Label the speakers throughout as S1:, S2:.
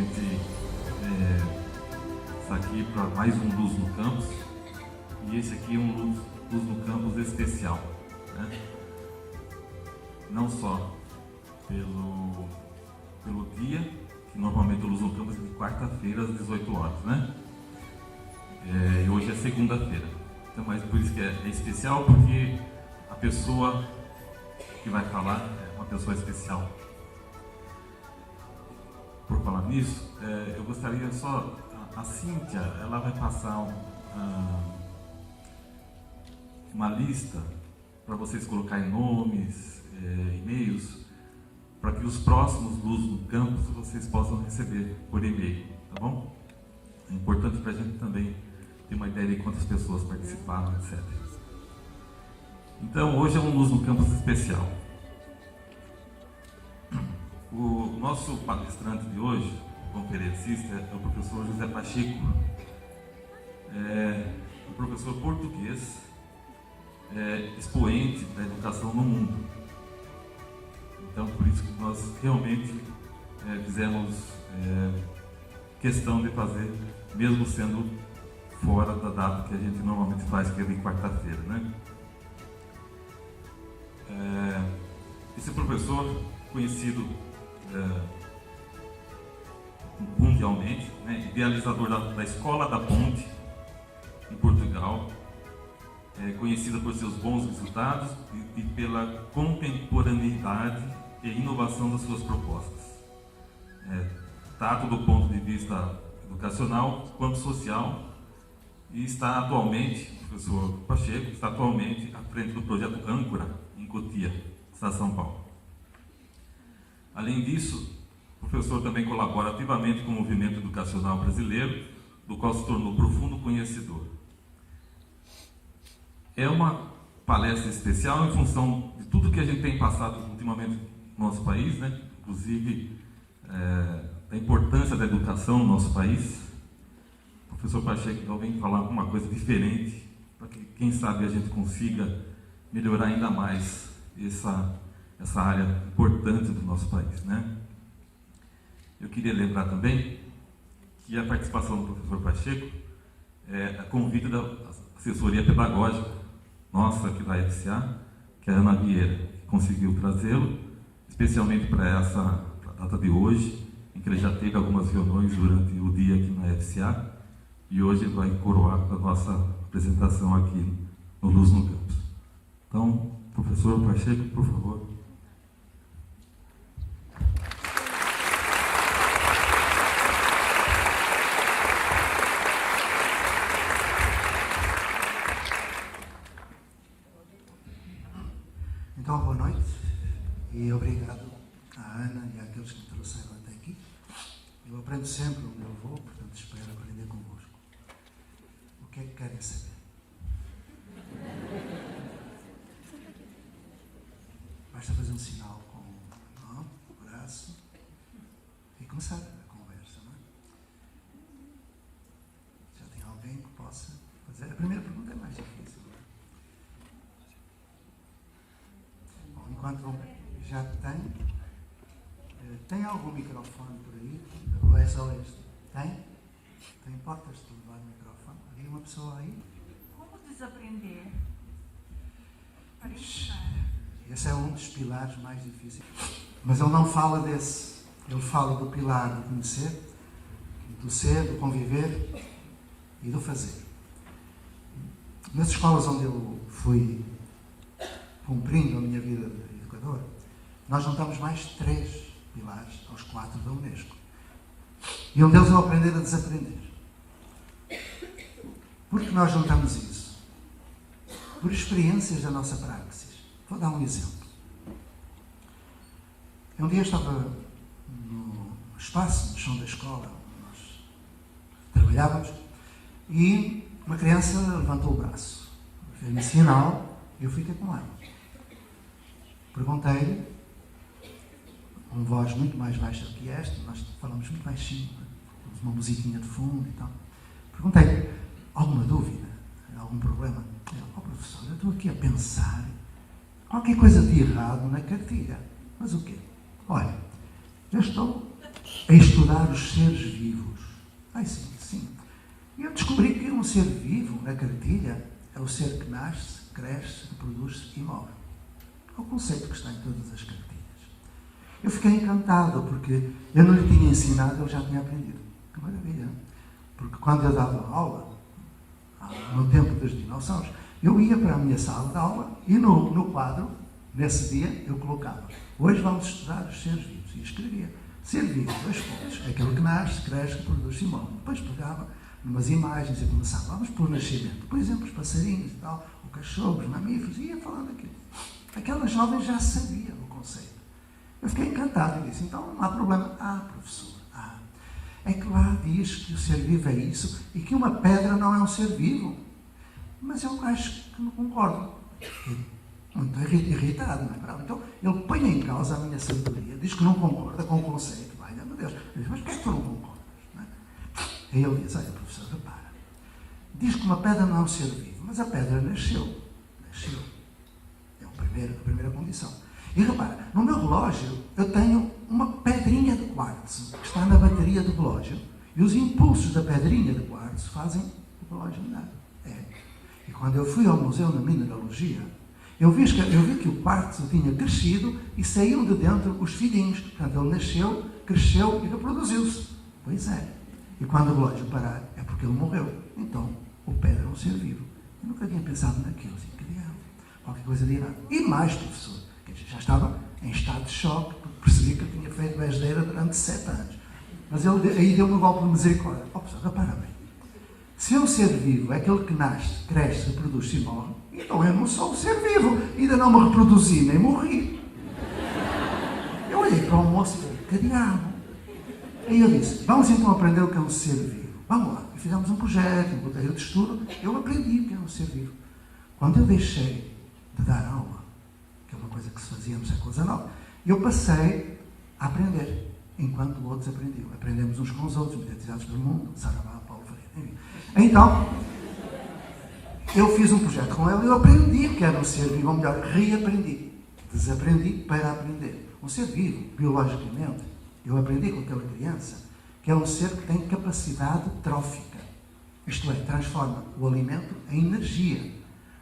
S1: gente está aqui para mais um Luz no Campus, e esse aqui é um Luz no Campus especial, né? Não só pelo dia, que normalmente o Luz no Campus é de quarta-feira às 18 horas, né? E hoje é segunda-feira, então, mas por isso que é especial, porque a pessoa que vai falar é uma pessoa especial. Por falar nisso, eu gostaria só, a Cíntia, ela vai passar uma lista para vocês colocarem nomes, e-mails, para que os próximos Luz no Campus vocês possam receber por e-mail, tá bom? É importante para a gente também ter uma ideia de quantas pessoas participaram, etc. Então, hoje é um Luz no Campus especial. O nosso palestrante de hoje, conferencista, é o professor José Pacheco. É um professor português, expoente da educação no mundo. Então, por isso que nós realmente fizemos questão de fazer, mesmo sendo fora da data que a gente normalmente faz, que é de quarta-feira, né? Esse professor, conhecido mundialmente, né, idealizador da Escola da Ponte em Portugal, conhecida por seus bons resultados e pela contemporaneidade e inovação das suas propostas, tanto do ponto de vista educacional quanto social, e está atualmente, o professor Pacheco está atualmente à frente do projeto Âncora, em Cotia, Estado de São Paulo. Além disso, o professor também colabora ativamente com o movimento educacional brasileiro, do qual se tornou profundo conhecedor. É uma palestra especial em função de tudo que a gente tem passado ultimamente no nosso país, né? Inclusive da importância da educação no nosso país. O professor Pacheco então vem falar alguma coisa diferente, para que, quem sabe, a gente consiga melhorar ainda mais essa área importante do nosso país, né? Eu queria lembrar também que a participação do professor Pacheco é a convite da assessoria pedagógica nossa aqui da FCA, que é a Ana Vieira, que conseguiu trazê-lo, especialmente para essa data de hoje, em que ele já teve algumas reuniões durante o dia aqui na FCA, e hoje ele vai coroar a nossa apresentação aqui no Luz no Campus. Então, professor Pacheco, por favor.
S2: Então, boa noite e obrigado à Ana e àqueles que me trouxeram até aqui. Eu aprendo sempre onde eu vou, portanto espero aprender convosco. O que é que querem saber? Basta fazer um sinal com a mão, o braço e começar a conversa, não é? Já tem alguém que possa fazer? A primeira pergunta é mais difícil. Enquanto já tem algum microfone por aí? Ou é só este? Tem? Tem portas de levar o microfone? Havia uma pessoa aí?
S3: Como desaprender? Para iniciar.
S2: Esse é um dos pilares mais difíceis. Mas ele não fala desse. Ele fala do pilar do conhecer, do ser, do conviver e do fazer. Nas escolas onde eu fui cumprindo a minha vida de educador, nós juntamos mais 3 pilares aos 4 da Unesco. E um deles é o aprender a desaprender. Por que nós juntamos isso? Por experiências da nossa praxis. Vou dar um exemplo. Um dia eu estava no espaço, no chão da escola, onde nós trabalhávamos, e uma criança levantou o braço. Fez-me sinal e eu fiquei com ela. Perguntei-lhe, com voz muito mais baixa do que esta, nós falamos muito baixinho, temos uma musiquinha de fundo e tal. Perguntei-lhe, alguma dúvida? Algum problema? Ele, professor, eu estou aqui a pensar qualquer coisa de errado na cartilha. Mas o quê? Olha, eu estou a estudar os seres vivos. Ai, sim, sim. E eu descobri que um ser vivo, na cartilha, é o ser que nasce, cresce, reproduz-se e morre. É o conceito que está em todas as cartilhas. Eu fiquei encantado, porque eu não lhe tinha ensinado, ele já tinha aprendido. Que maravilha! Porque quando eu dava aula, no tempo dos dinossauros, eu ia para a minha sala de aula e no quadro, nesse dia, eu colocava: hoje vamos estudar os seres vivos. E escrevia: ser vivo, 2 pontos. É aquele que nasce, cresce, reproduz-se e morre. Depois pegava umas imagens e começava: vamos pelo nascimento. Por exemplo, os passarinhos e tal, o cachorro, os mamíferos, e ia falando aquilo. Aquela jovem já sabia o conceito. Eu fiquei encantado e disse: então não há problema. Professor, é que lá diz que o ser vivo é isso e que uma pedra não é um ser vivo. Mas eu acho que não concordo. Muito irritado, não é verdade? Então ele põe em causa a minha sabedoria, diz que não concorda com o conceito. Vai, meu Deus, eu digo: mas porquê é que tu não concordas? Não é? Aí ele diz: olha, professor, repara, diz que uma pedra não é um ser vivo, mas a pedra nasceu. É a primeira condição. E repara, no meu relógio eu tenho uma pedrinha de quartzo que está na bateria do relógio e os impulsos da pedrinha de quartzo fazem o relógio andar. E quando eu fui ao museu na mineralogia, eu vi que o quartzo tinha crescido e saíam de dentro os filhinhos. Portanto, ele nasceu, cresceu e reproduziu-se. Pois é. E quando o relógio parar, é porque ele morreu. Então, o pedra é um ser vivo. Eu nunca tinha pensado naquilo. Assim, que diabo, qualquer coisa de errado. E mais, professor, que já estava em estado de choque, porque percebi que eu tinha feito besteira durante 7 anos. Mas ele aí deu-me um golpe de misericórdia. Professor, repara bem. Se um ser vivo é aquele que nasce, cresce, reproduz-se e morre, então eu não sou um ser vivo. Ainda não me reproduzi, nem morri. Eu olhei para o moço e falei: que diabo? Aí eu disse: vamos então aprender o que é um ser vivo. Vamos lá. E fizemos um projeto, um roteiro de estudo. Eu aprendi o que é um ser vivo. Quando eu deixei de dar aula, que é uma coisa que se fazia no século XIX, eu passei a aprender, enquanto outros aprendiam. Aprendemos uns com os outros, Medetizados pelo Mundo, Saravá, Paulo Freire, enfim. Então, eu fiz um projeto com ele e eu aprendi o que era um ser vivo, ou melhor, reaprendi. Desaprendi para aprender. Um ser vivo, biologicamente, eu aprendi com aquela criança, que é um ser que tem capacidade trófica. Isto é, transforma o alimento em energia.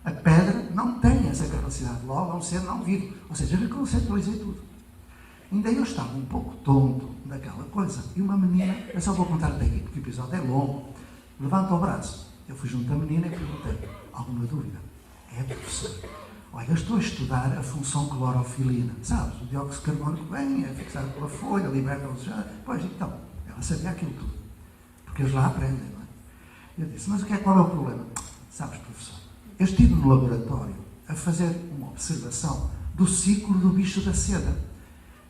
S2: A pedra não tem essa capacidade, logo é um ser não vivo. Ou seja, eu reconceitualizei tudo. Ainda eu estava um pouco tonto daquela coisa. E uma menina, eu só vou contar até aqui, porque o episódio é longo, levanta o braço. Eu fui junto à menina e perguntei: alguma dúvida? É, professor. Olha, eu estou a estudar a função clorofilina. Sabes, o dióxido de carbono que vem, é fixado pela folha, liberta os já. Pois, então, ela sabia aquilo tudo. Porque eles lá aprendem, não é? Eu disse: mas qual é o problema? Sabes, professor, eu estive no laboratório a fazer uma observação do ciclo do bicho da seda.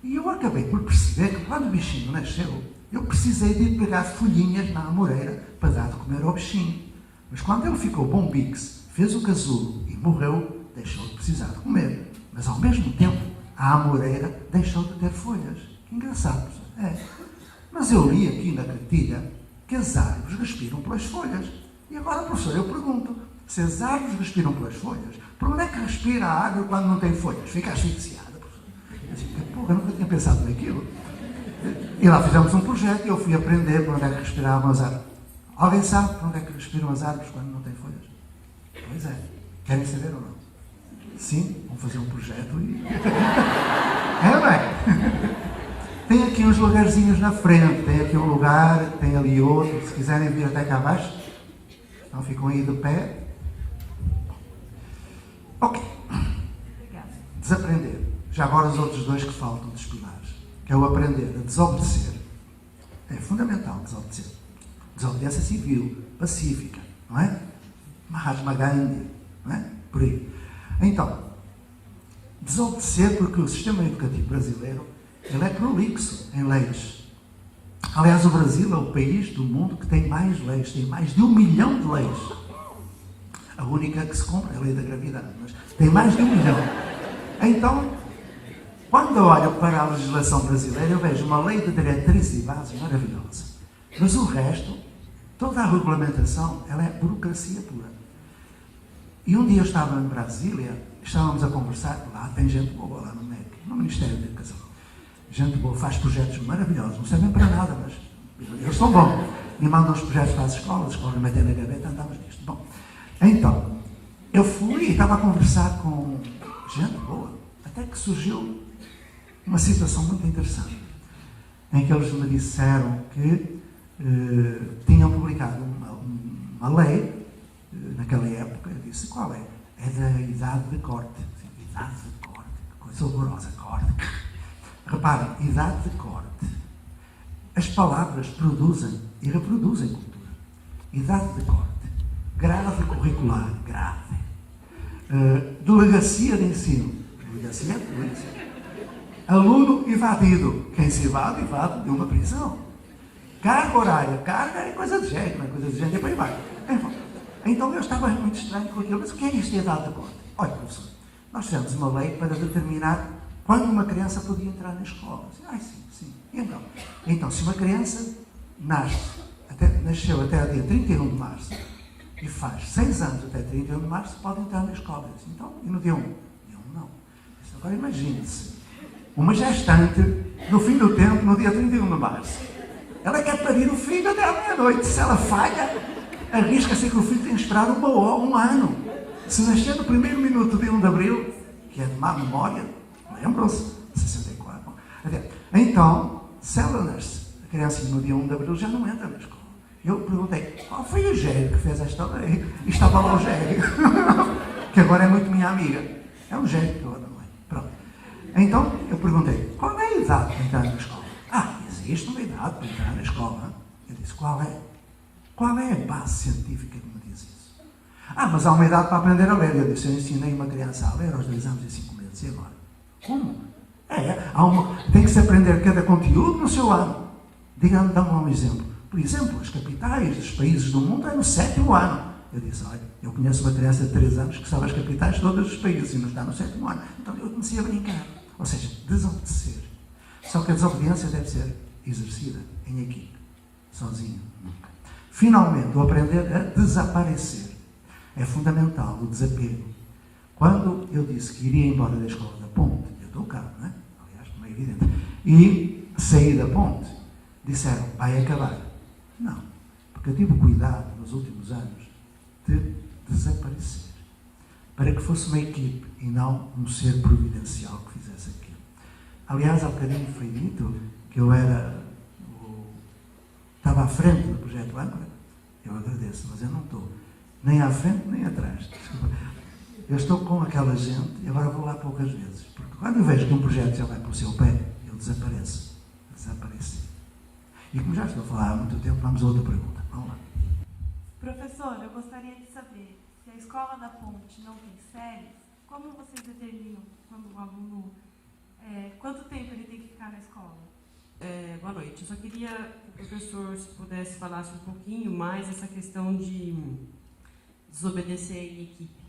S2: E eu acabei por perceber que quando o bichinho nasceu, eu precisei de ir pegar folhinhas na amoreira para dar de comer ao bichinho. Mas quando ele ficou bombix, fez o casulo e morreu, deixou de precisar de comer. Mas ao mesmo tempo, a amoreira deixou de ter folhas. Que engraçado, professor. É. Mas eu li aqui na cartilha que as árvores respiram pelas folhas. E agora, professor, eu pergunto: se as árvores respiram pelas folhas, por onde é que respira a árvore quando não tem folhas? Fica asfixiada, professor. Eu disse: porra, eu nunca tinha pensado naquilo. E lá fizemos um projeto e eu fui aprender por onde é que respiravam as árvores. Alguém sabe por onde é que respiram as árvores quando não têm folhas? Pois é. Querem saber ou não? Sim, vamos fazer um projeto e... É bem. Tem aqui uns lugarzinhos na frente. Tem aqui um lugar, tem ali outro. Se quiserem vir até cá abaixo, então ficam aí de pé. Ok. Desaprender. Já agora os outros 2 que faltam dos pilares. Que é o aprender a desobedecer. É fundamental desobedecer. Desobediência civil, pacífica, não é? Mahatma Gandhi, não é? Por aí. Então, desobedecer porque o sistema educativo brasileiro ele é prolixo em leis. Aliás, o Brasil é o país do mundo que tem mais leis, tem mais de 1 milhão de leis. A única que se cumpre é a lei da gravidade, mas tem mais de 1 milhão. Então, quando eu olho para a legislação brasileira, eu vejo uma lei de diretrizes e bases maravilhosa. Mas o resto, toda a regulamentação, ela é burocracia pura. E um dia eu estava em Brasília, estávamos a conversar, lá tem gente boa lá no MEC, no Ministério da Educação. gente boa, faz projetos maravilhosos, não servem para nada, mas eles são bons. E mandam os projetos para as escolas metem na gaveta, andamos nisto. Bom, então, eu fui e estava a conversar com gente boa, até que surgiu uma situação muito interessante, em que eles me disseram que tinham publicado uma lei, naquela época. Eu disse, qual é? É da idade de corte. Idade de corte, que coisa horrorosa, corte. Reparem, idade de corte. As palavras produzem e reproduzem cultura. Idade de corte. Grade curricular, grave. Delegacia de ensino. Delegacia. Aluno evadido. Quem se evade de uma prisão. Carga horária. Carga é coisa de gente, não é coisa de gente, e para aí vai. Então eu estava muito estranho com aquilo. Mas o que é isto de idade de corte? Olha, professor, nós fizemos uma lei para determinar quando uma criança podia entrar na escola. Sim. E então, se uma criança nasceu até o dia 31 de março e faz 6 anos até 31 de março, pode entrar na escola. Disse, então, e no dia 1? Dia 1 não. Disse, agora imagine-se, uma gestante, no fim do tempo, no dia 31 de março, ela quer parir o filho até à meia-noite. Se ela falha, arrisca-se que o filho tem que esperar um ano. Se nascer no primeiro minuto de 1 de abril, que é de má memória, lembram-se? 64. Então, se ela nasce, a criança no dia 1 de abril já não entra na escola. Eu perguntei, qual foi o Gério que fez esta lei? E estava lá o Gério, que agora é muito minha amiga. É um Gério que eu adoro. Pronto. Então, eu perguntei, qual é a idade para entrar na escola? Existe uma idade para entrar na escola. Eu disse, qual é? Qual é a base científica que me diz isso? Mas há uma idade para aprender a ler. Eu disse, eu ensinei uma criança a ler aos 2 anos e 5 meses. E agora? Como? Tem que se aprender cada conteúdo no seu ano. Diga-me, dá-me um exemplo. Por exemplo, as capitais dos países do mundo é no 7º ano. Eu disse, olha, eu conheço uma criança de 3 anos que sabe as capitais de todos os países e não está no 7º ano. Então eu comecei a brincar. Ou seja, desobedecer. Só que a desobediência deve ser exercida em equipe. Sozinho, nunca. Finalmente, o aprender a desaparecer. É fundamental o desapego. Quando eu disse que iria embora da escola da Ponte, eu estou cá, não é? Aliás, como é evidente, e saí da Ponte, disseram, vai acabar. Não, porque eu tive cuidado nos últimos anos de desaparecer, para que fosse uma equipe e não um ser providencial que fizesse aquilo. Aliás, há bocadinho foi dito que eu estava à frente do projeto Âncora. Eu agradeço, mas eu não estou nem à frente nem atrás. Eu estou com aquela gente e agora vou lá poucas vezes. Porque quando eu vejo que um projeto já vai para o seu pé, eu desapareço. Desapareci. E como já estou a falar há muito tempo, vamos a outra pergunta. Vamos lá.
S3: Professor, eu gostaria de saber, se a escola da Ponte não tem séries, como vocês determinam quando o aluno, quanto tempo ele tem que ficar na escola?
S4: Boa noite. Eu só queria que o professor, se pudesse, falasse um pouquinho mais essa questão de desobedecer em equipe.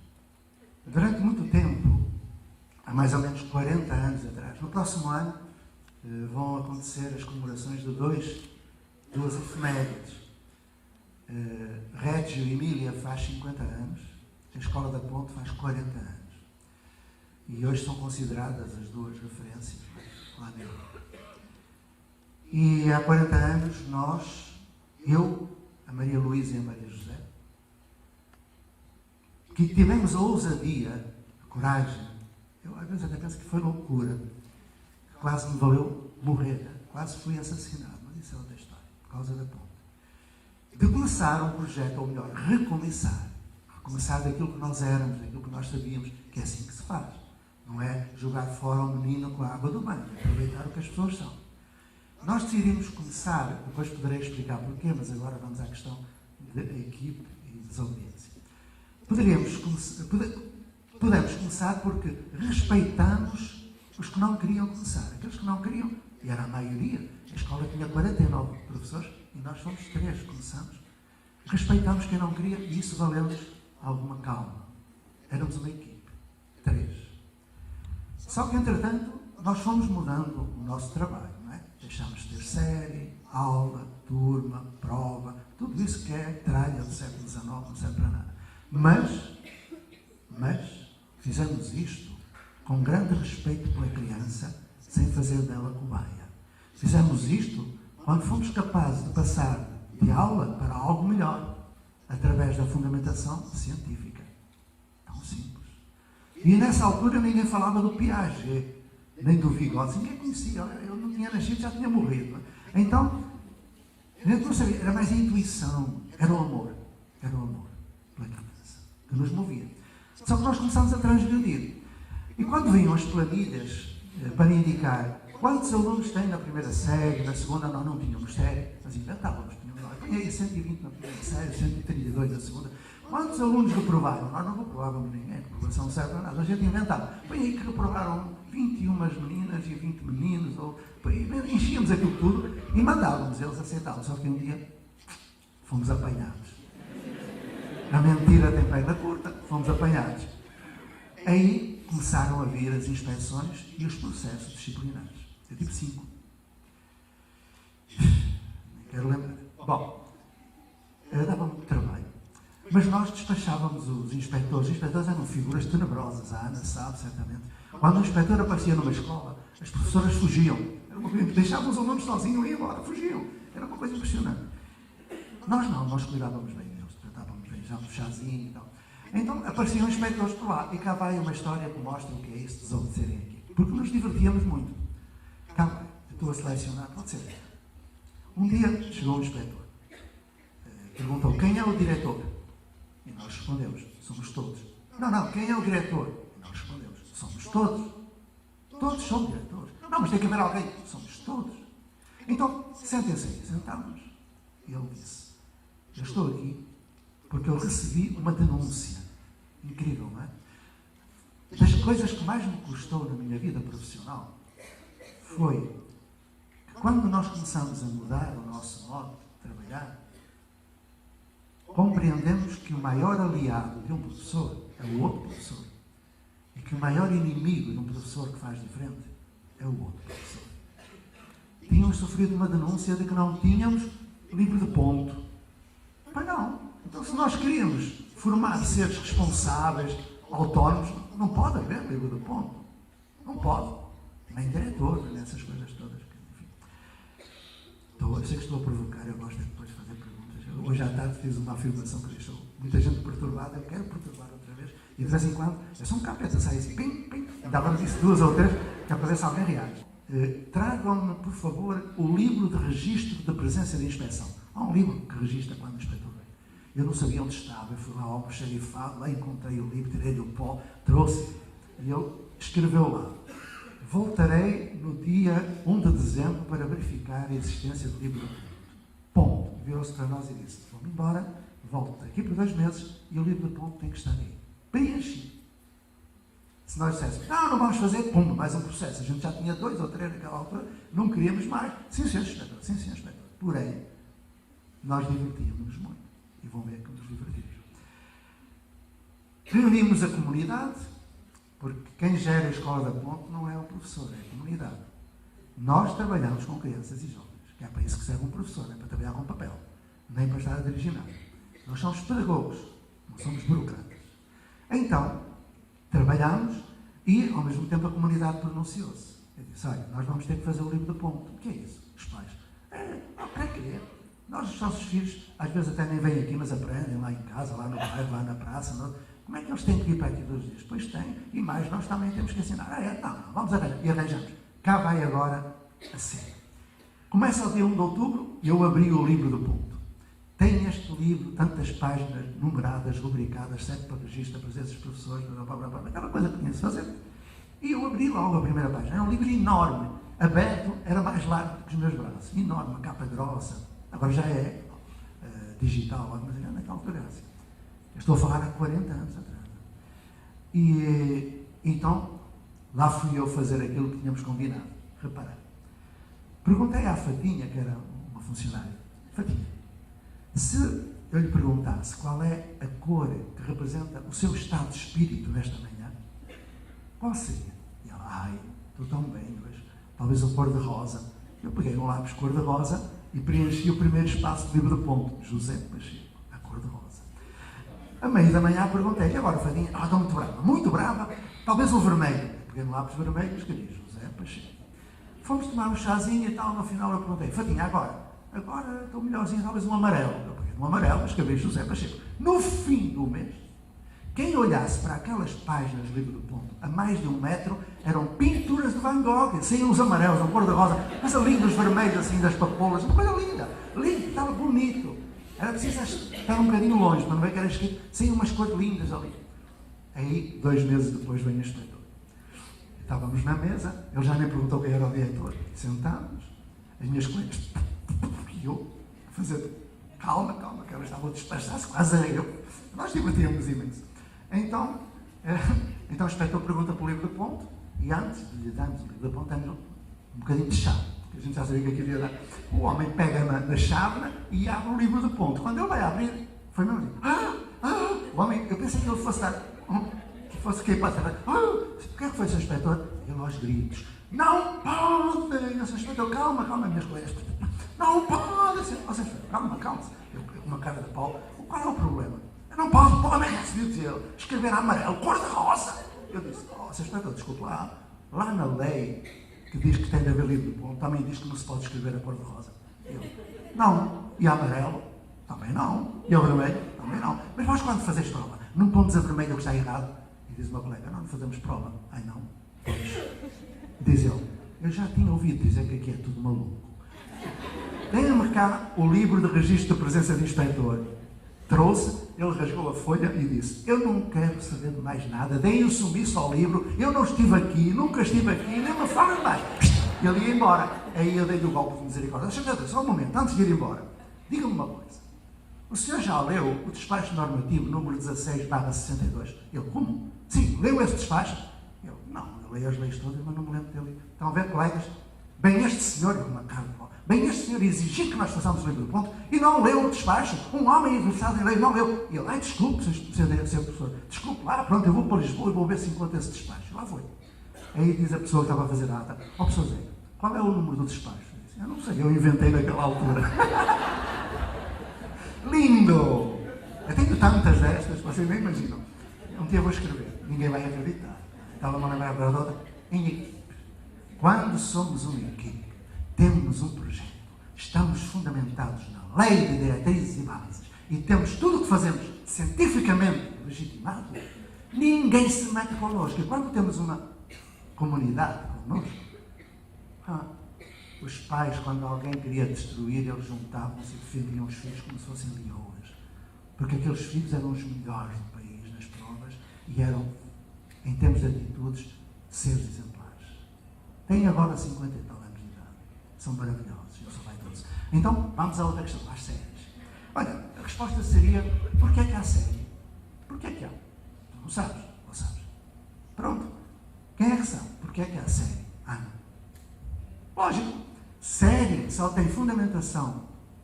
S2: Durante muito tempo, há mais ou menos 40 anos atrás, no próximo ano, vão acontecer as comemorações de duas efemérides. Reggio Emília faz 50 anos, a Escola da Ponte faz 40 anos. E hoje são consideradas as duas referências lá dentro. E há 40 anos eu, a Maria Luísa e a Maria José, que tivemos a ousadia, a coragem, eu às vezes até penso que foi loucura, que quase me valeu morrer, quase fui assassinado, mas isso é outra história, por causa da Ponte. De começar um projeto, ou melhor, recomeçar daquilo que nós éramos, daquilo que nós sabíamos, que é assim que se faz. Não é jogar fora o menino com a água do banho, é aproveitar o que as pessoas são. Nós decidimos começar, depois poderei explicar porquê, mas agora vamos à questão da equipe e desobediência. Podemos começar porque respeitamos os que não queriam começar. Aqueles que não queriam, e era a maioria, a escola tinha 49 professores e nós fomos 3, começamos. Respeitamos quem não queria e isso valeu-nos alguma calma. Éramos uma equipe, 3. Só que, entretanto, nós fomos mudando o nosso trabalho, não é? Deixámos de ter série, aula, turma, prova, tudo isso que é tralha do século XIX, não serve para nada. Mas fizemos isto com grande respeito pela criança, sem fazer dela cobaia. Fizemos isto quando fomos capazes de passar de aula para algo melhor, através da fundamentação científica. Tão simples. E nessa altura ninguém falava do Piaget, nem do Vygotsky, ninguém conhecia. Eu não tinha nascido, já tinha morrido. Então, a gente não sabia, era mais a intuição, era o amor pela criança, que nos movia. Só que nós começámos a transgredir. E quando vinham as planilhas para indicar quantos alunos têm na primeira série, na segunda nós não tínhamos série, mas inventávamos, tínhamos lá, põe aí 120 na primeira série, 132 na segunda. Quantos alunos reprovaram? Nós não reprovávamos ninguém, a reprovação não serve para nada, a gente inventava. Põe aí que reprovaram 21 meninas e 20 meninos, ou enchíamos aquilo tudo e mandávamos, eles aceitavam. Só que um dia fomos apanhados. A mentira tem perna curta, fomos apanhados. Aí começaram a vir as inspeções e os processos disciplinares. Eu tive 5. Nem quero lembrar. Bom, dava muito trabalho. Mas nós despachávamos os inspectores. Os inspectores eram figuras tenebrosas. A Ana sabe, certamente. Quando o inspetor aparecia numa escola, as professoras fugiam. Deixavam os alunos sozinhos e iam embora. Fugiam. Era uma coisa impressionante. Nós não. Nós cuidávamos bem deles. Tratávamos bem. Já um chazinho e tal. Então apareciam inspectores por lá. E cá vai uma história que mostra o que é isso de desobedecerem aqui. Porque nos divertíamos muito. Cá vai. Eu estou a selecionar. Pode ser. Um dia chegou um inspetor. Perguntou: quem é o diretor? E nós respondemos: somos todos. Não, quem é o diretor? E nós respondemos: somos todos. Todos são diretores. Não, mas tem que haver alguém. Somos todos. Então, sentem-se aí. Sentámos. E ele disse: eu estou aqui porque eu recebi uma denúncia. Incrível, não é? Das coisas que mais me custou na minha vida profissional foi que quando nós começamos a mudar o nosso modo de trabalhar, compreendemos que o maior aliado de um professor é o outro professor. E que o maior inimigo de um professor que faz diferente é o outro professor. Tínhamos sofrido uma denúncia de que não tínhamos livro de ponto. Mas não. Então, se nós queríamos formar seres responsáveis, autónomos, não pode haver livro de ponto. Não pode. Nem diretor, nem essas coisas todas. Enfim. Eu sei que estou a provocar, eu gosto depois de fazer perguntas. Hoje à tarde fiz uma afirmação que deixou muita gente perturbada. Eu quero perturbar outra vez. E de vez em quando, eu sou um capeta, sai assim, pim, pim. Dava-me isso 2 ou 3, que é para ver se alguém reage. Tragam-me, por favor, o livro de registro da presença de inspeção. Há um livro que registra quando o inspetor vem. Eu não sabia onde estava, eu fui lá ao xerifado, lá encontrei o livro, tirei-lhe o pó, trouxe, e ele escreveu lá: voltarei no dia 1 de dezembro para verificar a existência do livro do ponto. Virou-se para nós e disse: vou-me embora, volto daqui por 2 meses e o livro do ponto tem que estar aí. Preenchi. Se nós dissessemos: não vamos fazer, pum, mais um processo. A gente já tinha 2 ou 3 naquela altura, não queríamos mais. Sim, senhor inspetor, sim, senhor inspetor. Porém, nós divertíamos muito. E vão ver que nos divertimos. Reunimos a comunidade, porque quem gera a escola da ponte não é o professor, é a comunidade. Nós trabalhamos com crianças e jovens, que é para isso que serve um professor, não é para trabalhar com papel, nem para estar a dirigir nada. Nós somos pedagogos, não somos burocratas. Então, trabalhamos e, ao mesmo tempo, a comunidade pronunciou-se. Eu disse: olha, nós vamos ter que fazer o livro de ponto. O que é isso? Os pais: para quê? Nós, os nossos filhos, às vezes até nem vêm aqui, mas aprendem lá em casa, lá no bairro, lá na praça. Não? Como é que eles têm que ir para aqui 2 dias? Pois têm, e mais, nós também temos que ensinar. Não, vamos arranjar. E arranjamos. Cá vai agora a série. Começa o dia 1 de outubro e eu abri o livro do ponto. Tem este livro, tantas páginas numeradas, rubricadas, 7 para registro, para esses professores, aquela coisa que tinha de fazer. E eu abri logo a primeira página. Era um livro enorme, aberto, era mais largo que os meus braços. Enorme, uma capa grossa. Agora já é digital, mas naquela altura era assim. Eu estou a falar há 40 anos atrás. E então, lá fui eu fazer aquilo que tínhamos combinado. Reparar. Perguntei à Fatinha, que era uma funcionária: Fatinha, se eu lhe perguntasse qual é a cor que representa o seu estado de espírito nesta manhã, qual seria? E ela: estou tão bem hoje, talvez o cor-de-rosa. Eu peguei um lápis cor-de-rosa e preenchi o primeiro espaço do livro de ponto: José Pacheco, a cor-de-rosa. À meia da manhã perguntei: e agora, Fatinha? Estou muito brava, talvez o vermelho. Eu peguei um lápis vermelho e escrevi: José Pacheco. fomos tomar um chazinho e tal, no final eu perguntei, Fatinha, agora estou melhorzinho, talvez um amarelo. Eu peguei um amarelo, escrevi José Pacheco. No fim do mês, quem olhasse para aquelas páginas do livro do ponto, a mais de 1 metro, eram pinturas de Van Gogh, saíam os amarelos, a cor da rosa, mas ali dos vermelhos, assim, das papolas, uma coisa linda, lindo, estava bonito. Era preciso estar um bocadinho longe, para não ver que era escrito, saíam umas cores lindas ali. Aí, 2 meses depois, vem o inspetor. Estávamos na mesa, ele já nem perguntou quem era o diretor. Sentámos, as minhas colegas, e eu, a fazer, calma, que elas estavam a despachar-se, quase a eu. Nós debatíamos imenso. Então o inspetor pergunta para o livro de ponto, e antes de lhe darmos o livro de ponto, damos um bocadinho de chave, porque a gente já sabia que aquilo ia dar. O homem pega na chávena e abre o livro de ponto. Quando ele vai abrir, foi mesmo assim, o homem, eu pensei que ele fosse dar, que fosse cair para trás. O que é que foi, Sr. Inspetor? Ele aos gritos, não pode! Eu, Sr. Inspetor, calma, minhas colegas. Não pode! Sr. Inspetor, calma. Eu com uma cara de pau, qual é o problema? Eu não posso, pode ele escrever amarelo, cor de rosa. Eu disse, Sr. Inspetor, desculpe lá na lei que diz que tem de haver livro de ponto, também diz que não se pode escrever a cor de rosa. Eu, não. E amarelo? Também não. E o vermelho? Também não. Mas vós quando fazeis prova, não pomos a vermelho que está errado? E diz uma colega, não fazemos prova. Ai não? Pois. Diz ele, eu já tinha ouvido dizer que aqui é tudo maluco. Dei-me cá o livro de registro de presença de inspetor. Trouxe, ele rasgou a folha e disse, eu não quero saber de mais nada, deem o sumiço ao livro, eu não estive aqui, nunca estive aqui, nem me falem mais. E ele ia embora. Aí eu dei-lhe o golpe de misericórdia. Só um momento, antes de ir embora, diga-me uma coisa. O senhor já leu o despacho normativo número 16/62? Eu, como? Sim, leu esse despacho? Eu, não, eu leio as leis todas, mas não me lembro dele. Estão a ver, colegas? Bem, este senhor, uma cara, bem, este senhor exigiu que nós façamos o livro do ponto e não leu o despacho. Um homem versado em lei não leu. E ele, ai, desculpe, senhor professor, desculpe lá, pronto, eu vou para Lisboa e vou ver se encontro esse despacho. Lá foi. Aí diz a pessoa que estava a fazer a ata, professor Zé, qual é o número do despacho? Eu disse, eu não sei, eu inventei naquela altura. Lindo! Eu tenho tantas destas, vocês nem imaginam. Um dia vou escrever, ninguém vai acreditar. Estava a lembrar para outra, em equipe. Quando somos uma equipe, temos um projeto, estamos fundamentados na lei de diretrizes e bases e temos tudo o que fazemos cientificamente legitimado, ninguém se mete connosco. E quando temos uma comunidade connosco, os pais, quando alguém queria destruir, eles juntavam-se e defendiam os filhos como se fossem leões. Porque aqueles filhos eram os melhores do país nas provas e eram, em termos de atitudes, seres exemplares. Têm agora 50 e tal anos de idade. São maravilhosos. Eu sou vaidoso. Então, vamos à outra questão, às séries. Olha, a resposta seria, porquê é que há série? Porquê é que há? Tu não sabes? Ou sabes? Pronto. Quem é que sabe? Porquê é que há série? Lógico. Série só tem fundamentação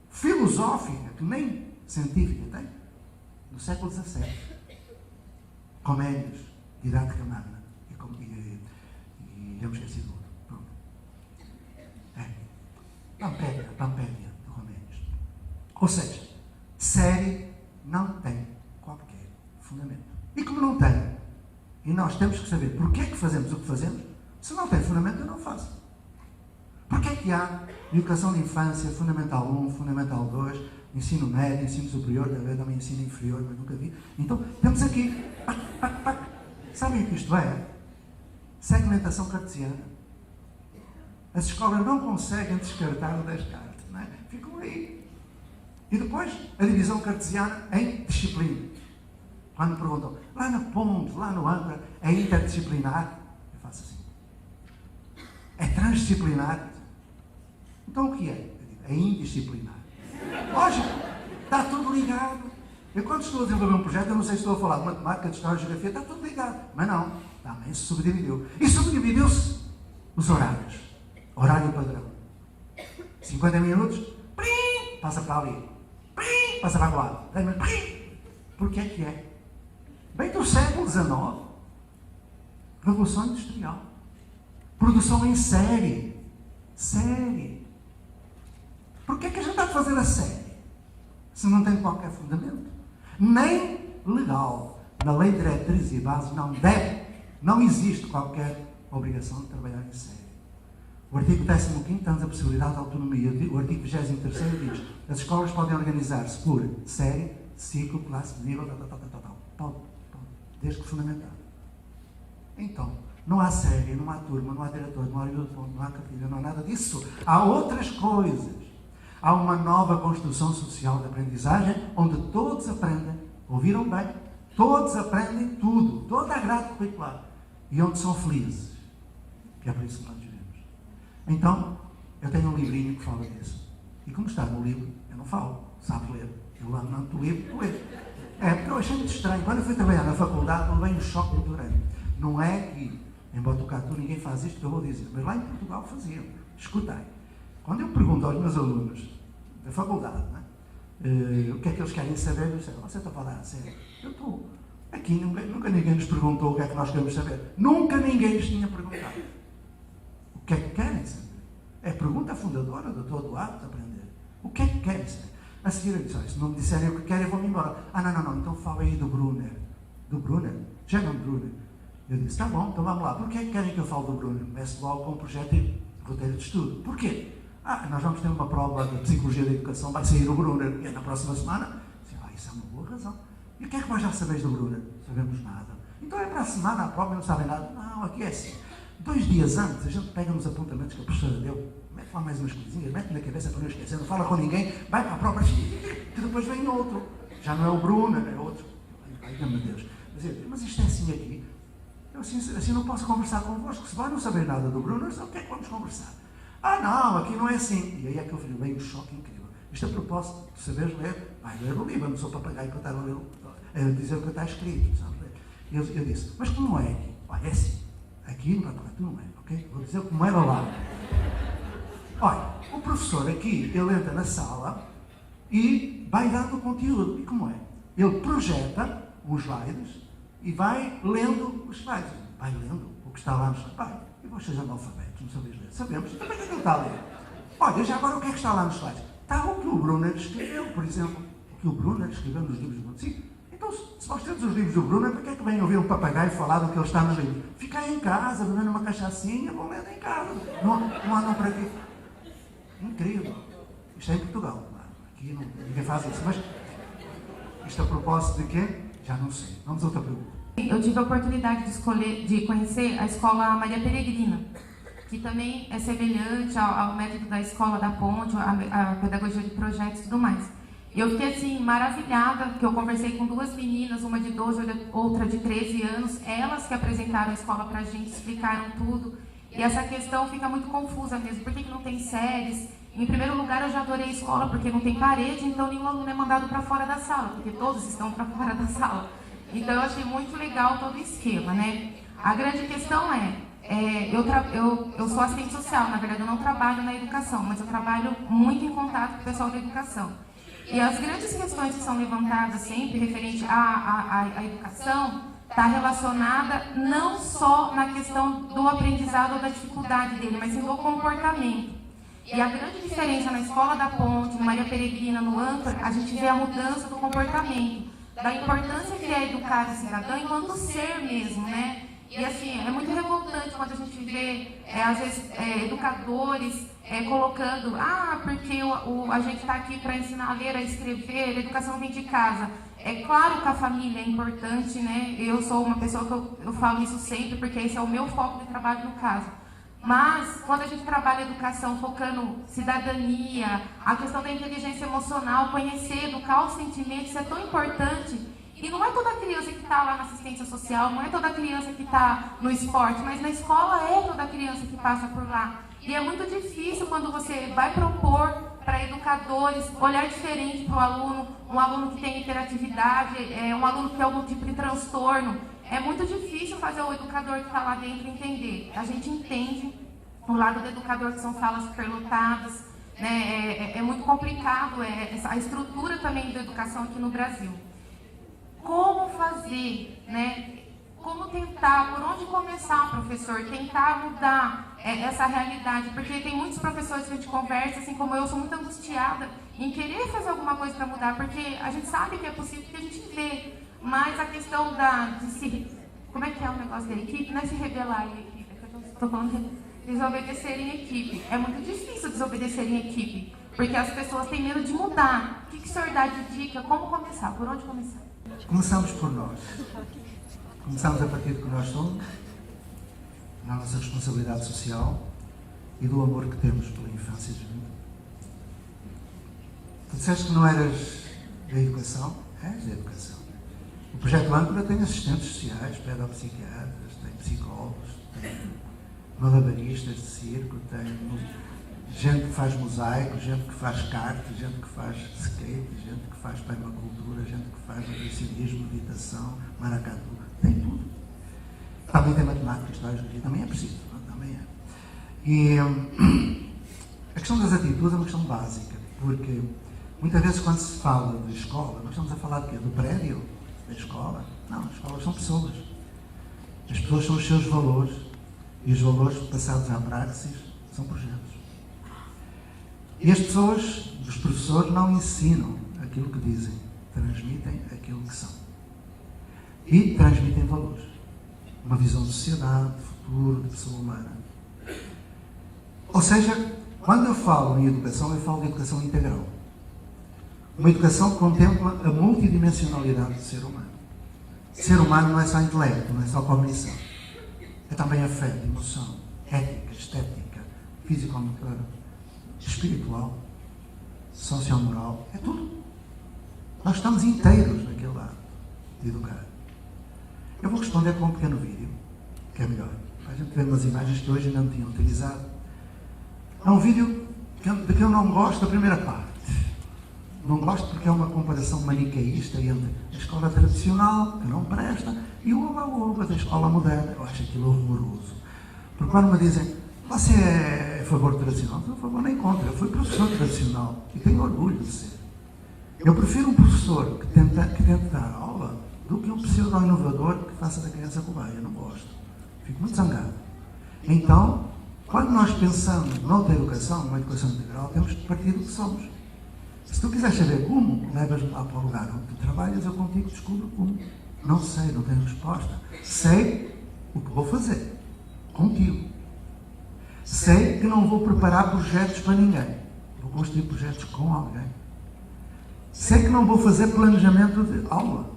S2: filosófica, que nem científica tem, no século XVII. Comédios, Didática Magna e eu me esqueci do outro. Pronto. Pampédia de Comédios. Ou seja, série não tem qualquer fundamento. E como não tem, e nós temos que saber porquê é que fazemos o que fazemos, se não tem fundamento, eu não faço. Porquê é que há educação de infância, Fundamental 1, Fundamental 2, ensino médio, ensino superior, também ensino inferior, mas nunca vi. Então, temos aqui, sabem o que isto é? Segmentação cartesiana. As escolas não conseguem descartar o Descartes, não é? Ficam aí. E depois, a divisão cartesiana em disciplina. Quando me perguntam, lá na Ponte, lá no Âncora, é interdisciplinar? Eu faço assim. É transdisciplinar? Então o que é? Eu digo, é indisciplinar. Lógico, está tudo ligado. Eu quando estou a desenvolver um projeto, eu não sei se estou a falar de matemática, de história, de geografia, está tudo ligado. Mas não, também se subdividiu. E subdividiu-se os horários. Horário padrão. 50 minutos, plim, passa para ali. Plim, passa para lá. 10 minutos, plim. Porquê é que é? Bem do século XIX. Revolução Industrial. Produção em série. Série. Porquê é que a gente está a fazer a série? Se não tem qualquer fundamento. Nem legal. Na lei de diretrizes e bases não existe qualquer obrigação de trabalhar em série. O artigo 15º dá-nos a possibilidade de autonomia. O artigo 23º diz: as escolas podem organizar-se por série, ciclo, classe, nível, tal. Desde que fundamental. Então, não há série, não há turma, não há diretor, não há orientador, não há cartilha, não há nada disso. Há outras coisas. Há uma nova construção social de aprendizagem, onde todos aprendem, ouviram bem, todos aprendem tudo, toda a grade curricular, e onde são felizes, que é por isso que nós vivemos. Então, eu tenho um livrinho que fala disso, e como está no livro, eu não falo, sabe ler, eu lá não do livro, tu lês. Porque eu achei muito estranho, quando eu fui trabalhar na faculdade, eu levei um choque muito grande. Não é que em Botucatu ninguém faz isto que eu vou dizer, mas lá em Portugal faziam. Escutai, quando eu pergunto aos meus alunos da faculdade, o que é que eles querem saber, eu disseram: você está a falar a sério? Eu estou. Aqui nunca ninguém nos perguntou o que é que nós queremos saber. Nunca ninguém nos tinha perguntado. O que é que querem saber? É a pergunta fundadora de todo o ato de aprender. O que é que querem saber? A seguir eu disse: se não me disserem o que querem, eu vou-me embora. Não, então fala aí do Brunner. Do Brunner? German Brunner. Eu disse: tá bom, então vamos lá. Por que é que querem que eu fale do Brunner? Começo logo com um projeto de roteiro de estudo. Porquê? Nós vamos ter uma prova de Psicologia da Educação, vai sair o Brunner, e é na próxima semana. Isso é uma boa razão. E o que é que vós já sabeis do Brunner? Não sabemos nada. Então é para a semana a prova e não sabem nada. Não, aqui é assim. 2 dias antes, a gente pega nos apontamentos que a professora deu, mete lá mais umas coisinhas, mete na cabeça para não esquecer, não fala com ninguém, vai para a prova, que depois vem outro. Já não é o Brunner, é outro. Ai, meu Deus. Mas isto é assim aqui. Eu assim não posso conversar convosco. Se vai não saber nada do Brunner, o que é que vamos conversar? Não, aqui não é assim. E aí é que eu falei: veio um choque incrível. Isto a propósito de saberes ler, vai ler o livro, eu não sou papagaio para estar a ler, dizer o que está escrito, sabe? Eu disse: mas como é aqui? É assim. Aqui no Botucatu não é, ok? Vou dizer como era lá. Olha, o professor aqui, ele entra na sala e vai dando o conteúdo. E como é? Ele projeta uns slides e vai lendo os slides. Vai lendo o que está lá nos slides. E vocês analfabetos, não sabem ler? Sabemos. Então para que é que ele está a ler? Olha, já agora o que é que está lá nos slides? Está o que o Brunner escreveu, por exemplo. O que o Brunner escreveu nos livros do mundo. Sim. Então, se nós temos os livros do Brunner, para que é que vem ouvir um papagaio falar do que ele está no livro? Fica aí em casa, bebendo uma cachaçinha, vão lendo em casa. Não andam para aqui. Incrível. Isto é em Portugal, claro. Aqui ninguém faz isso. Mas isto a propósito de quê? Já não sei. Vamos a outra pergunta.
S5: Eu tive a oportunidade de conhecer a escola Maria Peregrina, que também é semelhante ao método da escola da Ponte, a pedagogia de projetos e tudo mais. E eu fiquei assim, maravilhada, porque eu conversei com 2 meninas, uma de 12 e outra de 13 anos, elas que apresentaram a escola pra gente, explicaram tudo. E essa questão fica muito confusa mesmo, por que não tem séries? Em primeiro lugar, eu já adorei a escola porque não tem parede, então nenhum aluno é mandado para fora da sala, porque todos estão para fora da sala. Então eu achei muito legal todo o esquema, né? A grande questão eu sou assistente social, na verdade eu não trabalho na educação, mas eu trabalho muito em contato com o pessoal da educação. E as grandes questões que são levantadas sempre referente à educação está relacionada não só na questão do aprendizado ou da dificuldade dele, mas sim do comportamento. E a grande diferença na Escola da Ponte, no Maria Peregrina, no ANCOR, a gente vê a mudança do comportamento, da importância que é educar o cidadão enquanto ser mesmo, né? E assim, é muito revoltante quando a gente vê, às vezes, educadores colocando, porque a gente está aqui para ensinar a ler, a escrever, a educação vem de casa. É claro que a família é importante, né? Eu sou uma pessoa que eu falo isso sempre, porque esse é o meu foco de trabalho no caso. Mas, quando a gente trabalha a educação focando cidadania, a questão da inteligência emocional, conhecer, educar os sentimentos, isso é tão importante. E não é toda criança que está lá na assistência social, não é toda criança que está no esporte, mas na escola é toda criança que passa por lá. E é muito difícil quando você vai propor para educadores olhar diferente para o aluno, um aluno que tem hiperatividade, um aluno que tem algum tipo de transtorno. É muito difícil fazer o educador que está lá dentro entender. A gente entende o lado do educador, que são salas superlotadas, né? É muito complicado a estrutura também da educação aqui no Brasil. Como fazer, né? Como tentar, por onde começar, professor? Tentar mudar essa realidade, porque tem muitos professores que a gente conversa, assim como eu, sou muito angustiada em querer fazer alguma coisa para mudar, porque a gente sabe que é possível, que a gente vê, mas a questão como é que é o negócio da equipe? Não é se rebelar a equipe, é que eu estou falando desobedecer em equipe. É muito difícil desobedecer em equipe, porque as pessoas têm medo de mudar. O que o senhor dá de dica? Como começar? Por onde começar?
S2: Começamos por nós. Começamos a partir do que nós somos, na nossa responsabilidade social e do amor que temos pela infância e juventude. Tu disseste que não eras da educação? És da educação. O projeto Âncora tem assistentes sociais, pedopsiquiatras, tem psicólogos, tem malabaristas de circo, tem gente que faz mosaico, gente que faz kart, gente que faz skate, gente que faz permacultura, gente que faz nutricionismo, meditação, maracatu, tem tudo. Também tem matemática, história, geografia, também é preciso, também é. E a questão das atitudes é uma questão básica, porque muitas vezes quando se fala de escola, nós estamos a falar de quê? Do prédio? Da escola? Não, as escolas são pessoas. As pessoas são os seus valores, e os valores passados à praxis são projetos. E as pessoas, os professores, não ensinam aquilo que dizem, transmitem aquilo que são. E transmitem valores. Uma visão de sociedade, de futuro, de pessoa humana. Ou seja, quando eu falo em educação, eu falo de educação integral. Uma educação que contempla a multidimensionalidade do ser humano. Ser humano não é só intelecto, não é só cognição. É também afeto, emoção, ética, estética, físico-motora, espiritual, sociomoral, é tudo. Nós estamos inteiros naquele lado de educar. Eu vou responder com um pequeno vídeo, que é melhor, para a gente ver umas imagens que hoje ainda não tinham utilizado. É um vídeo de que eu não gosto da primeira parte. Não gosto porque é uma comparação maniqueísta entre a escola tradicional, que não presta, e o oba-oba da escola moderna. Eu acho aquilo horroroso. Porque quando me dizem, você é a favor do tradicional? Não sou a favor nem contra. Eu fui professor tradicional e tenho orgulho de ser. Eu prefiro um professor que tente dar aula do que um pseudo-inovador que faça da criança cobaia. Eu não gosto. Fico muito zangado. Então, quando nós pensamos noutra educação, numa educação integral, temos que partir do que somos. Se tu quiseres saber como, levas-me lá para o lugar onde tu trabalhas, eu contigo descubro como. Não sei, não tenho resposta. Sei o que vou fazer. Contigo. Sei que não vou preparar projetos para ninguém. Vou construir projetos com alguém. Sei que não vou fazer planejamento de aula.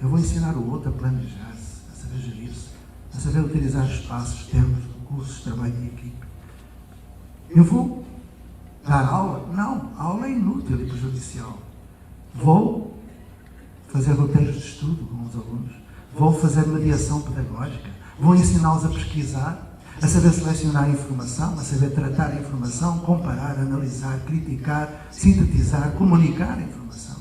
S2: Eu vou ensinar o outro a planejar-se, a saber gerir-se, a saber utilizar espaços, tempos, recursos, trabalho de equipe. Eu vou dar aula? Não, a aula é inútil e prejudicial. Vou fazer roteiros de estudo com os alunos. Vou fazer mediação pedagógica. Vou ensiná-los a pesquisar, a saber selecionar informação, a saber tratar a informação, comparar, analisar, criticar, sintetizar, comunicar a informação.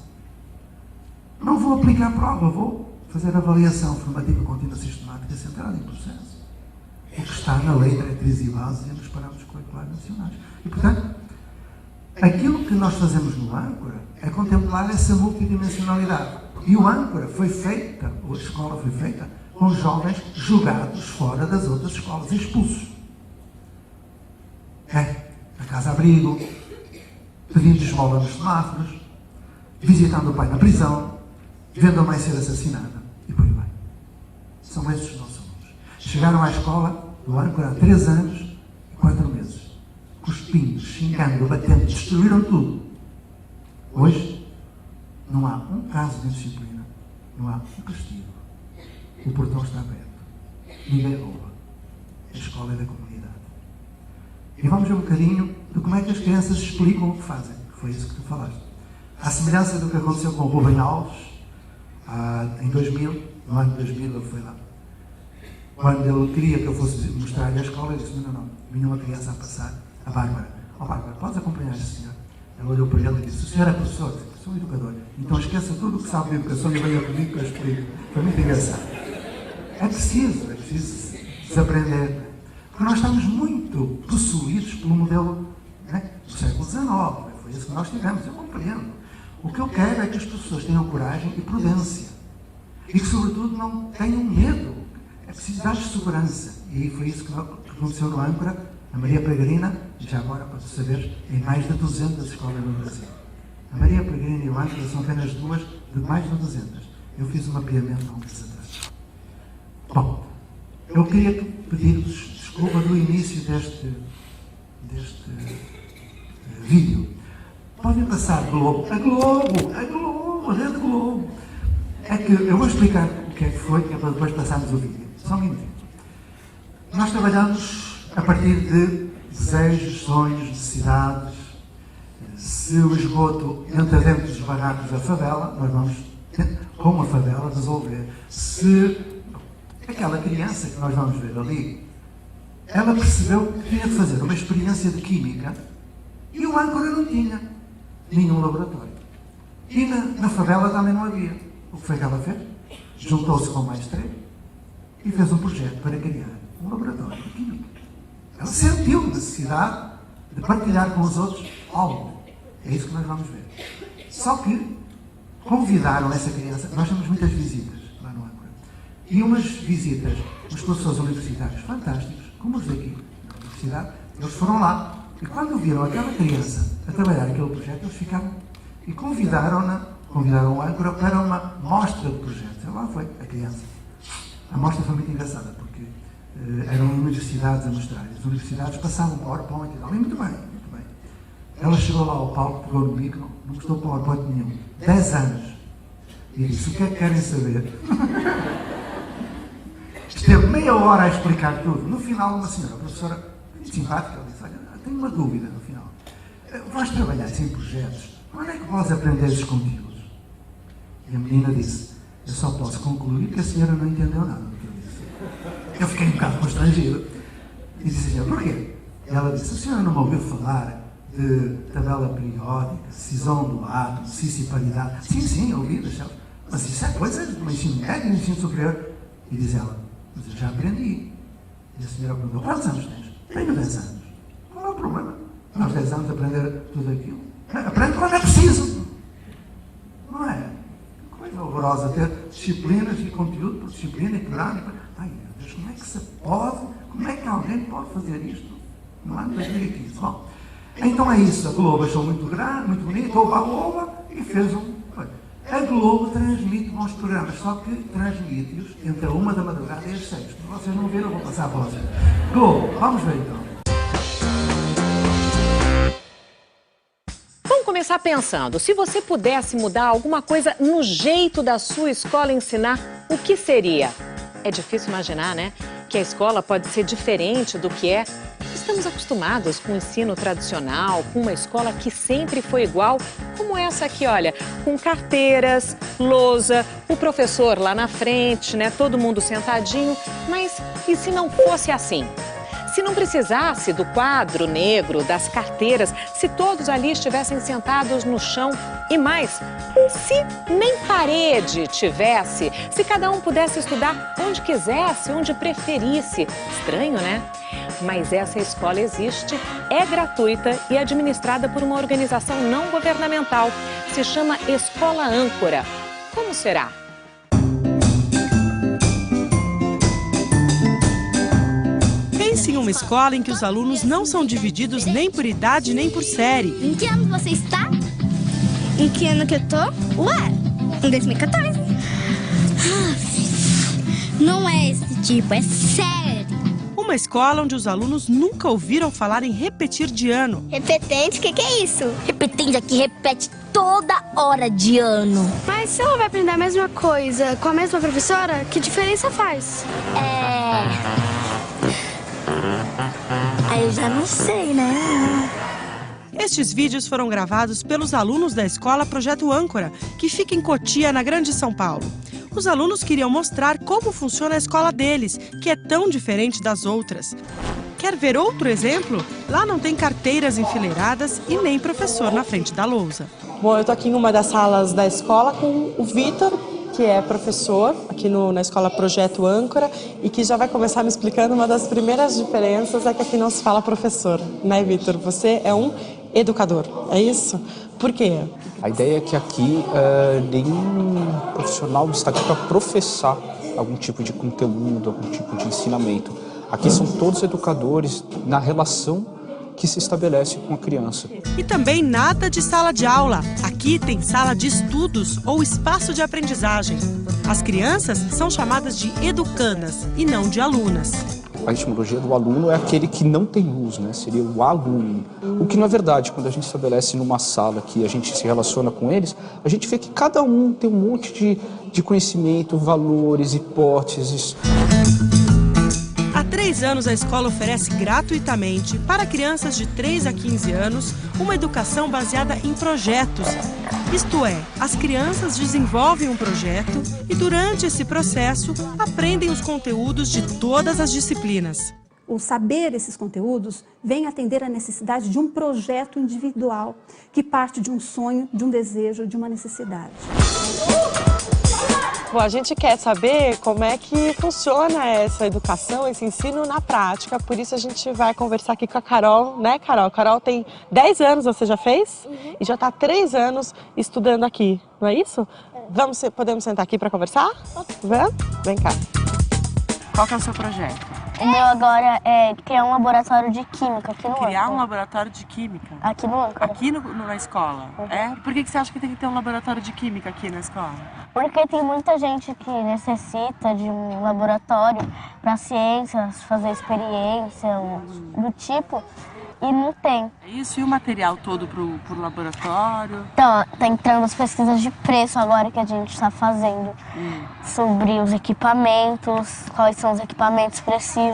S2: Não vou aplicar prova, vou fazer avaliação formativa contínua sistemática centrada em processo. O que está na lei, diretriz e base e nos parâmetros curriculares nacionais. E, portanto, aquilo que nós fazemos no Âncora é contemplar essa multidimensionalidade. E o Âncora foi feita, ou a escola foi feita, com jovens jogados fora das outras escolas, expulsos. Na casa-abrigo, pedindo esmola nos semáforos, visitando o pai na prisão, vendo a mãe ser assassinada, e por aí vai. São esses os nossos alunos. Chegaram à escola do Âncora há 3 anos e 4 meses. Cuspindo, xingando, batendo, destruíram tudo. Hoje, não há um caso de indisciplina, não há um castigo. O portão está aberto. Ninguém rouba. A escola é da comunidade. E vamos ver um bocadinho de como é que as crianças explicam o que fazem. Foi isso que tu falaste. À semelhança do que aconteceu com o Rubem Alves, em 2000, no ano de 2000 ele foi lá. Quando ele queria que eu fosse mostrar-lhe a escola, ele disse, não, vinha uma criança a passar, a Bárbara. Bárbara, podes acompanhar este senhor? Ela olhou para ele e disse, o senhor é professor? Eu disse, sou educador. Então esqueça tudo o que sabe de educação e venha comigo que eu explico. Foi muito engraçado. É preciso desaprender. Porque nós estamos muito possuídos pelo modelo do século XIX. Foi isso que nós tivemos, eu compreendo. O que eu quero é que as pessoas tenham coragem e prudência. E que, sobretudo, não tenham medo. É preciso dar segurança. E foi isso que aconteceu no Âncora. A Maria Peregrina, já agora, para tu saberes, tem mais de 200 escolas no Brasil. A Maria Peregrina e o Âncora são apenas 2 de mais de 200. Eu fiz um mapeamento há um mês atrás. Bom, eu queria pedir-vos desculpa do início deste vídeo. Podem passar Globo. A Rede Globo. É que eu vou explicar o que é que foi, que é para depois passarmos o vídeo. Só um minuto. Nós trabalhamos a partir de desejos, sonhos, necessidades. Se o esgoto entra dentro dos barracos da favela, nós vamos, com a favela, resolver. Se aquela criança que nós vamos ver ali, ela percebeu que tinha de fazer uma experiência de química e o âncora não tinha nenhum laboratório. E na favela também não havia. O que foi que ela fez? Juntou-se com mais 3 e fez um projeto para criar um laboratório de química. Ela sentiu necessidade de partilhar com os outros algo. É isso que nós vamos ver. Só que convidaram essa criança. Nós temos muitas visitas lá no âncora. E umas visitas, os professores universitários fantásticos, como os daqui na universidade, eles foram lá. E quando viram aquela criança a trabalhar aquele projeto, eles ficaram e convidaram o âncora para uma mostra de projetos. E lá foi a criança. A mostra foi muito engraçada, porque eram universidades a mostrar. As universidades passavam PowerPoint e tal. E muito bem, muito bem. Ela chegou lá ao palco, pegou no micro, não gostou de PowerPoint nenhum. 10 anos. E disse, o que é que querem saber? Esteve meia hora a explicar tudo. No final, uma senhora, a professora, muito simpática, ela disse, olha, tenho uma dúvida no final. Vais trabalhar em projetos, quando é que vais aprender esses conteúdos? E a menina disse, eu só posso concluir que a senhora não entendeu nada do que eu disse. Eu fiquei um bocado constrangido. E disse, senhora, porquê? E ela disse, a senhora não me ouviu falar de tabela periódica, cisão do átomo, paridade? Sim, ouvi, mas isso é coisa do ensino médio e do ensino superior. E diz ela, mas eu já aprendi. E a senhora perguntou, quantos anos tens? Tenho 10 anos. Qual é o problema? Aos 10 anos aprender tudo aquilo. Aprende quando é preciso. Não é? Coisa horrorosa ter disciplinas e conteúdo por disciplina e programa. Ai, meu Deus, como é que alguém pode fazer isto no ano 2015? Bom, então é isso. A Globo achou muito grande, muito bonito, oba, e fez A Globo transmite bons programas, só que transmite-os entre a 1 da madrugada e as 6. Se vocês não viram, eu vou passar para vocês. Globo, vamos ver então.
S6: Vamos começar pensando, se você pudesse mudar alguma coisa no jeito da sua escola ensinar, o que seria? É difícil imaginar, né? Que a escola pode ser diferente do que é. Estamos acostumados com o ensino tradicional, com uma escola que sempre foi igual, como essa aqui, olha, com carteiras, lousa, o professor lá na frente, né? Todo mundo sentadinho, mas e se não fosse assim? Se não precisasse do quadro negro, das carteiras, se todos ali estivessem sentados no chão e mais, se nem parede tivesse, se cada um pudesse estudar onde quisesse, onde preferisse. Estranho, né? Mas essa escola existe, é gratuita e administrada por uma organização não governamental. Se chama Escola Âncora. Como será?
S7: Pense em uma escola em que os alunos não são divididos nem por idade nem por série.
S8: Em que ano você está? Em que ano que eu tô? Ué, em 2014. Não é esse tipo, é sério.
S7: Uma escola onde os alunos nunca ouviram falar em repetir de ano.
S8: Repetente, o que é isso? Repetente aqui repete toda hora de ano.
S9: Mas se ela vai aprender a mesma coisa com a mesma professora, que diferença faz?
S8: Aí eu já não sei, né?
S7: Estes vídeos foram gravados pelos alunos da escola Projeto Âncora, que fica em Cotia, na Grande São Paulo. Os alunos queriam mostrar como funciona a escola deles, que é tão diferente das outras. Quer ver outro exemplo? Lá não tem carteiras enfileiradas e nem professor na frente da lousa.
S10: Bom, eu estou aqui em uma das salas da escola com o Vitor, que é professor aqui na escola Projeto Âncora e que já vai começar me explicando uma das primeiras diferenças é que aqui não se fala professor, né, Vitor? Você é um educador, é isso? Por quê?
S11: A ideia é que aqui nenhum profissional está aqui para professar algum tipo de conteúdo, algum tipo de ensinamento. Aqui são todos educadores na relação que se estabelece com a criança.
S7: E também nada de sala de aula. Aqui tem sala de estudos ou espaço de aprendizagem. As crianças são chamadas de educandas e não de alunas.
S11: a etimologia do aluno é aquele que não tem luz, né? Seria o aluno. O que, na verdade, quando a gente estabelece numa sala que a gente se relaciona com eles, a gente vê que cada um tem um monte de conhecimento, valores, hipóteses.
S7: Há 3 anos, a escola oferece gratuitamente para crianças de 3 a 15 anos uma educação baseada em projetos. Isto é, as crianças desenvolvem um projeto e, durante esse processo, aprendem os conteúdos de todas as disciplinas.
S12: O saber esses conteúdos vem atender à necessidade de um projeto individual que parte de um sonho, de um desejo, de uma necessidade.
S10: Bom, a gente quer saber como é que funciona essa educação, esse ensino na prática. Por isso a gente vai conversar aqui com a Carol, né, Carol? Carol tem 10 anos, você já fez? E já está há 3 anos estudando aqui, não é isso? Podemos sentar aqui para conversar? Vamos? Vem cá. Qual que é o seu projeto?
S8: O meu agora é criar um laboratório de química aqui no Âncora.
S7: Criar um laboratório de química?
S8: Aqui no Âncora.
S7: Aqui na escola? É? Por que você acha que tem que ter um laboratório de química aqui na escola?
S8: Porque tem muita gente que necessita de um laboratório para ciências, fazer experiência, do tipo, e não tem.
S7: Isso, e o material todo pro laboratório?
S8: Então, tá entrando as pesquisas de preço agora que a gente está fazendo sobre os equipamentos, quais são os equipamentos precisos.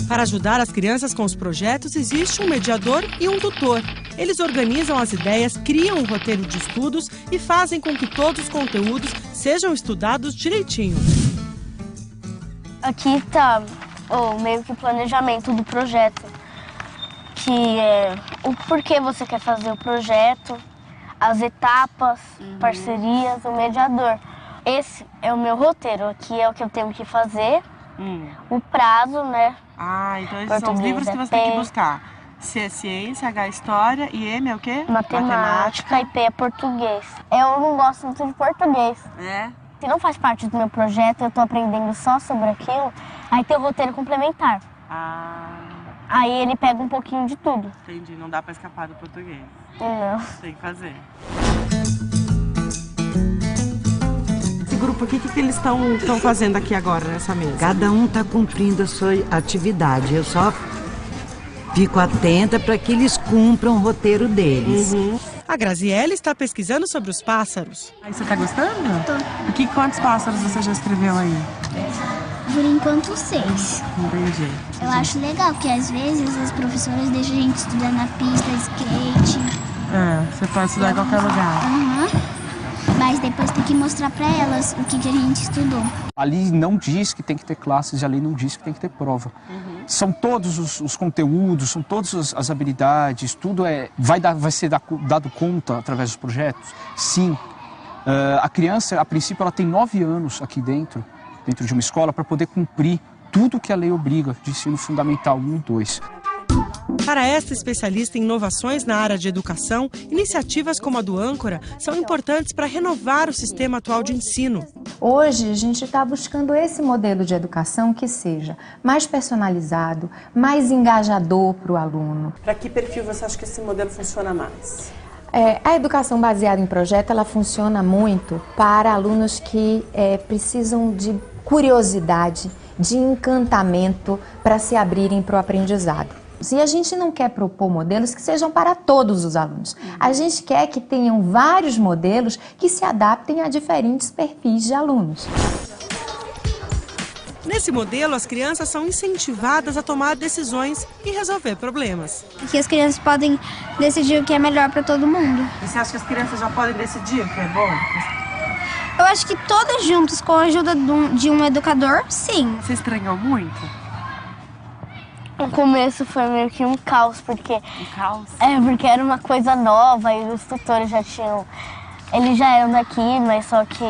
S7: Para ajudar as crianças com os projetos, existe um mediador e um tutor. Eles organizam as ideias, criam um roteiro de estudos e fazem com que todos os conteúdos sejam estudados direitinho.
S8: Aqui está meio que o planejamento do projeto, que é o porquê você quer fazer o projeto, as etapas, parcerias, o mediador. Esse é o meu roteiro, aqui é o que eu tenho que fazer, o prazo, né?
S7: Ah, então esses são os livros que você tem que buscar. C é ciência, H é história e M é o quê?
S8: Matemática e P é português. Eu não gosto muito de português.
S7: É?
S8: Se não faz parte do meu projeto, eu estou aprendendo só sobre aquilo, aí tem o roteiro complementar. Aí ele pega um pouquinho de tudo.
S7: Entendi, não dá para escapar do português.
S8: Não.
S7: Tem que fazer. Esse grupo aqui, o que eles estão fazendo aqui agora nessa mesa?
S13: Cada um está cumprindo a sua atividade. Eu só fico atenta para que eles cumpram o roteiro deles.
S7: A Graziele está pesquisando sobre os pássaros. Aí você está gostando?
S14: Tô.
S7: Quantos pássaros você já escreveu aí?
S14: Por enquanto 6.
S7: Entendi.
S14: Eu acho legal, porque às vezes as professoras deixam a gente estudar na pista, skate.
S7: Você pode estudar em qualquer lugar.
S14: Mas depois tem que mostrar para elas o que a gente estudou.
S11: A lei não diz que tem que ter classes e a lei não diz que tem que ter prova. São todos os conteúdos, são todas as habilidades, tudo vai ser dado conta através dos projetos? Sim. A criança, a princípio, ela tem 9 anos aqui dentro de uma escola para poder cumprir tudo que a lei obriga de ensino fundamental 1 e 2.
S7: Para esta especialista em inovações na área de educação, iniciativas como a do Âncora são importantes para renovar o sistema atual de ensino.
S15: Hoje, a gente está buscando esse modelo de educação que seja mais personalizado, mais engajador para o aluno.
S7: Para que perfil você acha que esse modelo funciona mais?
S15: A educação baseada em projeto, ela funciona muito para alunos que precisam de curiosidade, de encantamento para se abrirem para o aprendizado. E a gente não quer propor modelos que sejam para todos os alunos. A gente quer que tenham vários modelos que se adaptem a diferentes perfis de alunos.
S7: Nesse modelo, as crianças são incentivadas a tomar decisões e resolver problemas.
S14: Que as crianças podem decidir o que é melhor para todo mundo.
S7: E você acha que as crianças já podem decidir o que é bom?
S14: Eu acho que todas juntas, com a ajuda de um educador, sim.
S7: Você estranhou muito?
S8: No começo foi meio que um caos, porque...
S7: Um caos?
S8: Porque era uma coisa nova e os tutores já tinham... Eles já eram daqui, mas só que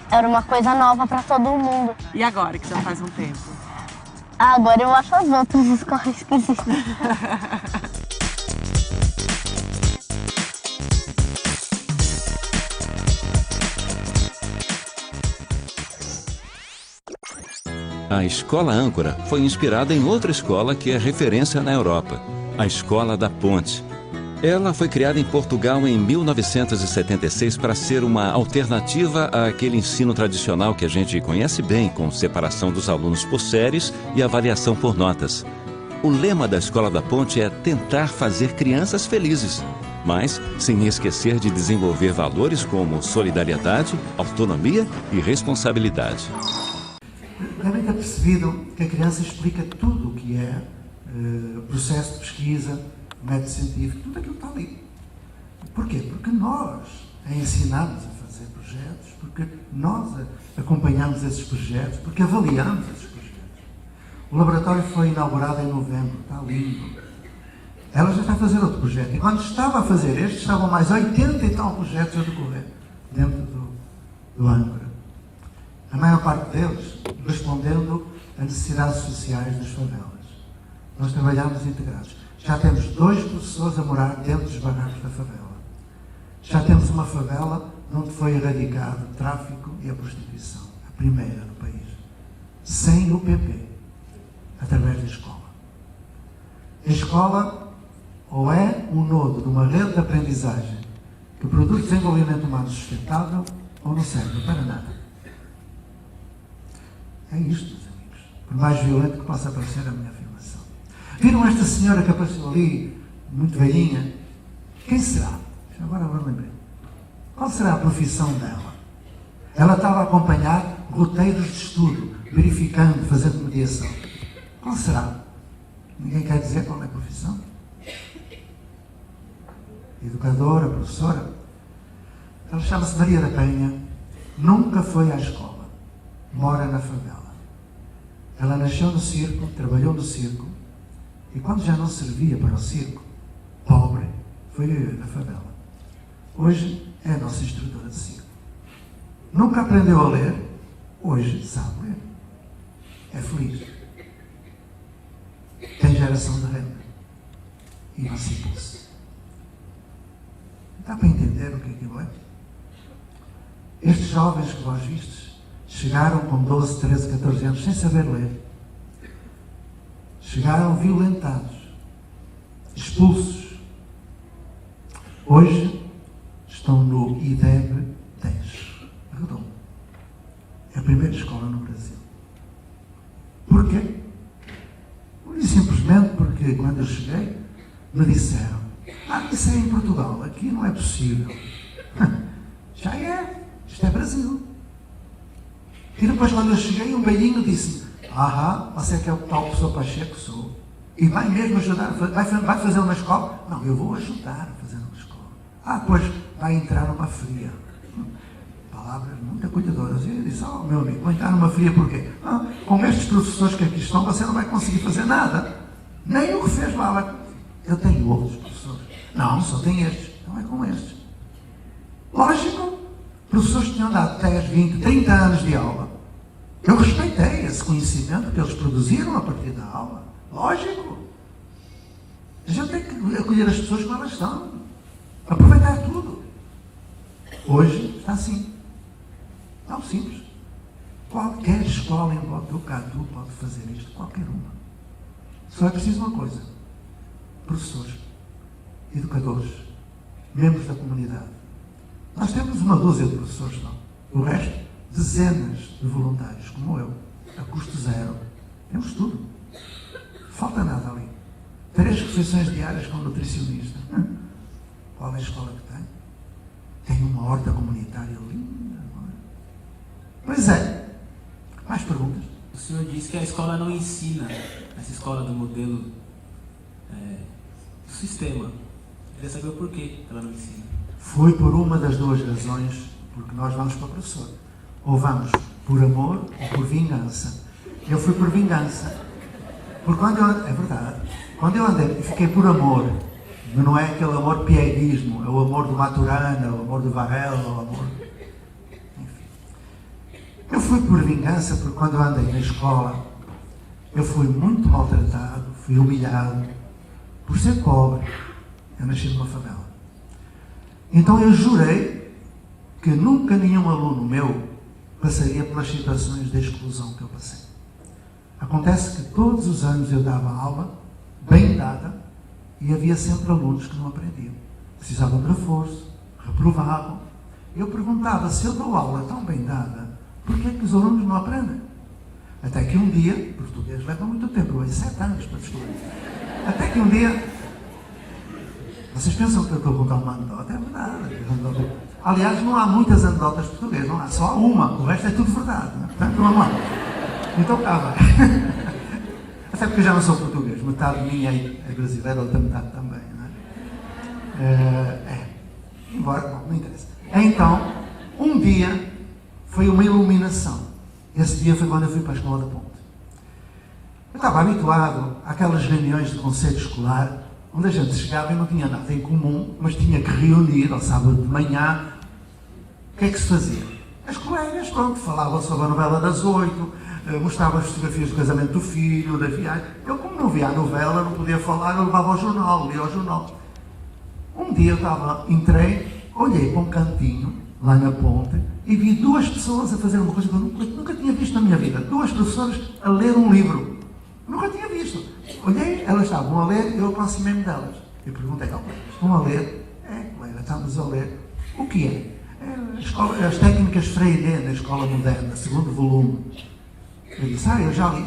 S8: era uma coisa nova para todo mundo.
S7: E agora, que já faz um tempo?
S8: Agora eu acho as outras escolas esquisitas.
S16: A Escola Âncora foi inspirada em outra escola que é referência na Europa, a Escola da Ponte. Ela foi criada em Portugal em 1976 para ser uma alternativa àquele ensino tradicional que a gente conhece bem, com separação dos alunos por séries e avaliação por notas. O lema da Escola da Ponte é tentar fazer crianças felizes, mas sem esquecer de desenvolver valores como solidariedade, autonomia e responsabilidade.
S2: Devem ter percebido que a criança explica tudo o que é processo de pesquisa, método científico, tudo aquilo está ali. Porquê? Porque nós a ensinamos a fazer projetos, porque nós acompanhamos esses projetos, porque avaliamos esses projetos. O laboratório foi inaugurado em novembro, está lindo. Ela já está a fazer outro projeto. E quando estava a fazer este, estavam mais 80 e tal projetos a decorrer dentro do Âncora. A maior parte deles respondendo a necessidades sociais das favelas. Nós trabalhamos integrados. Já temos 2 professores a morar dentro dos barracos da favela. Já temos uma favela onde foi erradicado o tráfico e a prostituição. A primeira no país. Sem o PP. Através da escola. A escola ou é um nodo de uma rede de aprendizagem que produz desenvolvimento humano sustentável ou não serve para nada. É isto, meus amigos. Por mais violento que possa parecer a minha afirmação. Viram esta senhora que apareceu ali, muito velhinha? Quem será? Agora lembrei. Qual será a profissão dela? Ela estava a acompanhar roteiros de estudo, verificando, fazendo mediação. Qual será? Ninguém quer dizer qual é a profissão? Educadora, professora? Ela chama-se Maria da Penha, nunca foi à escola, mora na favela. Ela nasceu no circo, trabalhou no circo, e quando já não servia para o circo, pobre, foi viver na favela. Hoje é a nossa instrutora de circo. Nunca aprendeu a ler, hoje sabe ler. É feliz. Tem geração de renda. Emancipa-se. Dá para entender o que aquilo é? Estes jovens que vós vistes chegaram com 12, 13, 14 anos sem saber ler. Chegaram violentados, expulsos. Hoje estão no IDEB 10. Redondo. É a primeira escola no Brasil. Porquê? E simplesmente porque quando eu cheguei me disseram: isso é em Portugal, aqui não é possível. Já é, isto é Brasil. E depois quando eu cheguei um velhinho disse: você é que é o tal professor Pacheco? Sou. E vai mesmo ajudar, vai fazer uma escola? Não, eu vou ajudar a fazer uma escola. Pois vai entrar numa fria. Palavras muito cuidadoras. E eu disse: meu amigo, vou entrar numa fria por quê? Com estes professores que aqui estão, você não vai conseguir fazer nada. Nem o que fez lá. Eu tenho outros professores. Não, só tem estes. Não é com estes. Lógico. Professores que tinham dado 10, 20, 30 anos de aula. Eu respeitei esse conhecimento que eles produziram a partir da aula. Lógico. A gente tem que acolher as pessoas como elas estão. Aproveitar tudo. Hoje está assim. Tão simples. Qualquer escola em Botucatu pode fazer isto. Qualquer uma. Só é preciso uma coisa. Professores, educadores, membros da comunidade. Nós temos uma dúzia de professores, não. O resto, dezenas de voluntários, como eu, a custo zero. Temos tudo. Falta nada ali. 3 refeições diárias com nutricionista. Qual é a escola que tem? Tem uma horta comunitária linda, não é? Pois é. Mais perguntas?
S17: O senhor disse que a escola não ensina, essa escola do modelo do sistema. Eu queria saber o porquê ela não ensina. Foi
S2: por uma das 2 razões, porque nós vamos para o professor. Ou vamos por amor ou por vingança. Eu fui por vingança. Porque quando eu, é verdade, quando eu andei, eu fiquei por amor. Mas não é aquele amor pieguismo, é o amor do Maturana, o amor do Varela, o amor... Enfim. Eu fui por vingança porque quando eu andei na escola, eu fui muito maltratado, fui humilhado, por ser pobre. Eu nasci numa favela. Então eu jurei que nunca nenhum aluno meu passaria pelas situações de exclusão que eu passei. Acontece que todos os anos eu dava aula, bem dada, E havia sempre alunos que não aprendiam. Precisavam de reforço, reprovavam. Eu perguntava, se eu dou aula tão bem dada, porquê é que os alunos não aprendem? Até que um dia, português leva muito tempo, eu 7 anos para descobrir. Até que um dia, vocês pensam que eu estou a contar uma anedota? É verdade. Aliás, não há muitas anedotas portuguesas, não há só uma, o resto é tudo verdade. Né? Portanto, não há. Então cá vai. Até porque eu já não sou português, metade minha é brasileira, outra metade também. Né? Embora, não interessa. Então, um dia foi uma iluminação. Esse dia foi quando eu fui para a Escola da Ponte. Eu estava habituado àquelas reuniões de conselho escolar, onde a gente chegava e não tinha nada em comum, mas tinha que reunir ao sábado de manhã. O que é que se fazia? As colegas, pronto, falavam sobre a novela das 8, mostravam as fotografias do casamento do filho, da viagem. Eu, como não via a novela, não podia falar, eu levava ao jornal, lia ao jornal. Um dia eu entrei, olhei para um cantinho, lá na ponte, e vi 2 pessoas a fazer uma coisa que eu nunca tinha visto na minha vida. 2 professoras a ler um livro. Nunca tinha visto. Olhei, elas estavam a ler, eu aproximei-me delas. Eu perguntei, estão a ler? Colega, estamos a ler. O que é? As técnicas Freire na Escola Moderna, 2º volume. Eu disse, eu já li.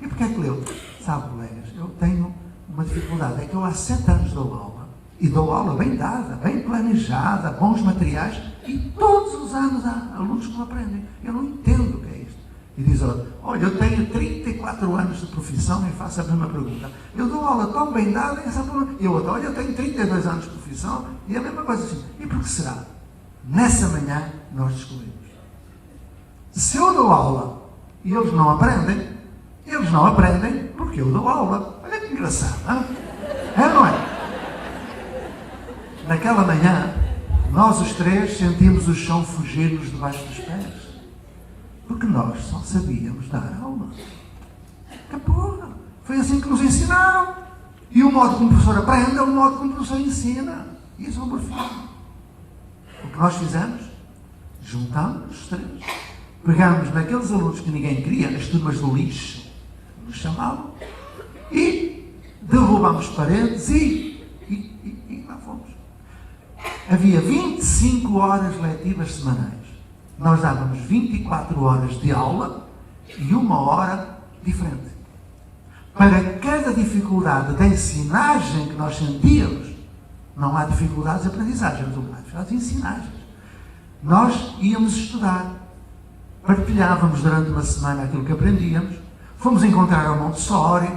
S2: E porquê é que leu? Sabe, colegas, eu tenho uma dificuldade. É que eu há 7 anos dou aula. E dou aula bem dada, bem planejada, bons materiais, e todos os anos há alunos que não aprendem. Eu não entendo o que é isto. E diz, olha, eu tenho 34 anos de profissão e faço a mesma pergunta. Eu dou aula tão bem dada, essa pergunta. E outra, olha, eu tenho 32 anos de profissão, e a mesma coisa assim. E por que será? Nessa manhã, nós descobrimos. Se eu dou aula e eles não aprendem porque eu dou aula. Olha que engraçado, não é? É ou não é? Naquela manhã, nós os 3 sentimos o chão fugir-nos debaixo dos pés. Porque nós só sabíamos dar aula. Que porra! Foi assim que nos ensinaram. E o modo como o professor aprende é o modo como o professor ensina. Isso é um perfeito. O que nós fizemos? Juntámos os 3. Pegámos naqueles alunos que ninguém queria, as turmas do lixo, nos chamavam, e derrubámos paredes e lá fomos. Havia 25 horas letivas semanais. Nós dávamos 24 horas de aula e 1 hora diferente. Para cada dificuldade de ensinagem que nós sentíamos, não há dificuldades de aprendizagem, mas há dificuldades de ensinagens. Nós íamos estudar, partilhávamos durante uma semana aquilo que aprendíamos, fomos encontrar o Montessori,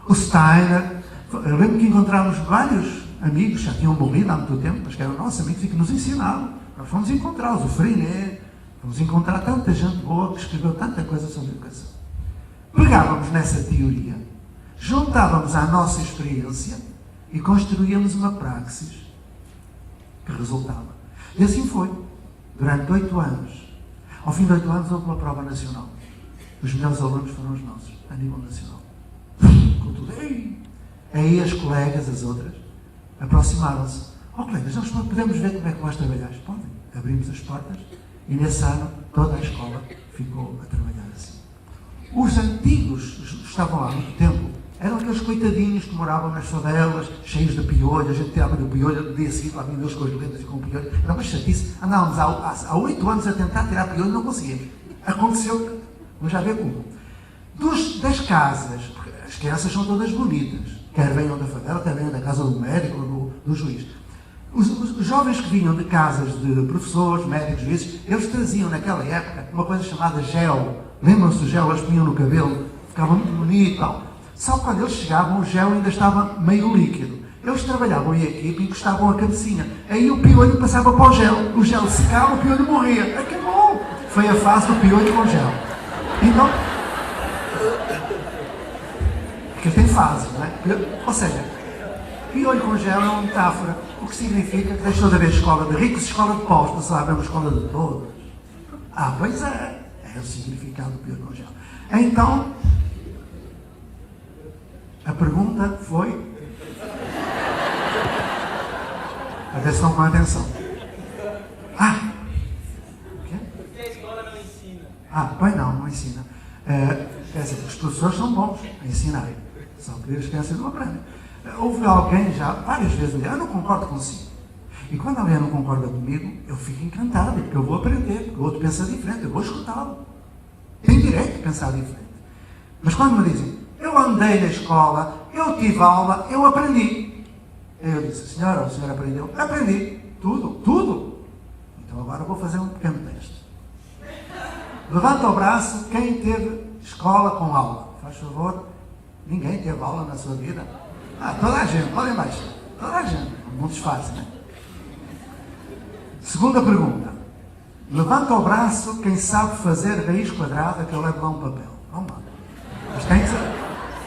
S2: o Steiner. Eu lembro que encontramos vários amigos, já tinham morrido há muito tempo, mas que eram nossos amigos e que nos ensinavam. Nós fomos encontrá-los, o Freire, fomos encontrar tanta gente boa que escreveu tanta coisa sobre educação. Pegávamos nessa teoria, juntávamos à nossa experiência e construíamos uma praxis que resultava. E assim foi, durante 8 anos. Ao fim de 8 anos houve uma prova nacional. Os melhores alunos foram os nossos, a nível nacional. Com tudo. Aí as colegas, as outras, aproximaram-se. Colegas, nós podemos ver como é que vós trabalhais? Podem. Abrimos as portas e nesse ano toda a escola ficou a trabalhar assim. Os antigos estavam lá há muito tempo. Eram aqueles coitadinhos que moravam nas favelas, cheios de piolho. A gente tirava do piolho, no dia seguinte lá vinham eles com as lendas e com o piolho. Era uma chatice. Andávamos há 8 anos a tentar tirar piolho e não conseguimos. Aconteceu, vamos já ver como. Das casas, porque as crianças são todas bonitas, quer venham da favela, quer venham da casa do médico ou do juiz. Os jovens que vinham de casas de professores, médicos, juízes, eles traziam naquela época uma coisa chamada gel. Lembram-se do gel? Eles punham no cabelo, ficava muito bonito e tal. Só que quando eles chegavam, o gel ainda estava meio líquido. Eles trabalhavam em equipe e encostavam a cabecinha. Aí o piolho passava para o gel secava, o piolho morria. Acabou! Foi a fase do piolho com gel. Então, porque tem fases, não é? Ou seja, piolho com gel é uma metáfora, o que significa que deixou de haver escola de ricos e escola de pobres, passou a haver uma escola de todos. Pois é o significado do piolho com gel. Então, a pergunta foi... A ver se estão com atenção. O quê?
S17: Porque a escola não ensina.
S2: Pois não ensina. Quer dizer, os professores são bons a ensinar. Só que as crianças não aprendem. Houve alguém já, várias vezes, eu não concordo consigo. E quando alguém não concorda comigo, eu fico encantado, porque eu vou aprender, porque o outro pensa diferente, eu vou escutá-lo. Tem direito de pensar diferente. Mas quando me dizem, eu andei na escola, eu tive aula, eu aprendi. Eu disse, senhora, o senhor aprendeu? Aprendi. Tudo. Então agora vou fazer um pequeno teste. Levanta o braço quem teve escola com aula. Faz favor. Ninguém teve aula na sua vida? Toda a gente, podem baixar. Toda a gente. Não desfaz, né? Segunda pergunta. Levanta o braço quem sabe fazer raiz quadrada, que eu levo lá um papel. Vamos lá. Mas tem que ser.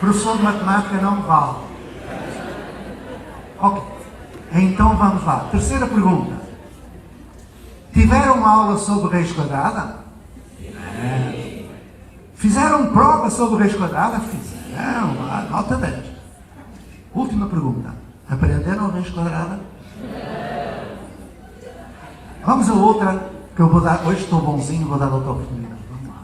S2: Professor de matemática não vale. Ok. Então vamos lá. Terceira pergunta. Tiveram aula sobre raiz quadrada? Fizeram prova sobre raiz quadrada? Fizeram. Nota 10. Última pergunta. Aprenderam raiz quadrada? Vamos a outra que eu vou dar. Hoje estou bonzinho, vou dar outra oportunidade. Vamos lá.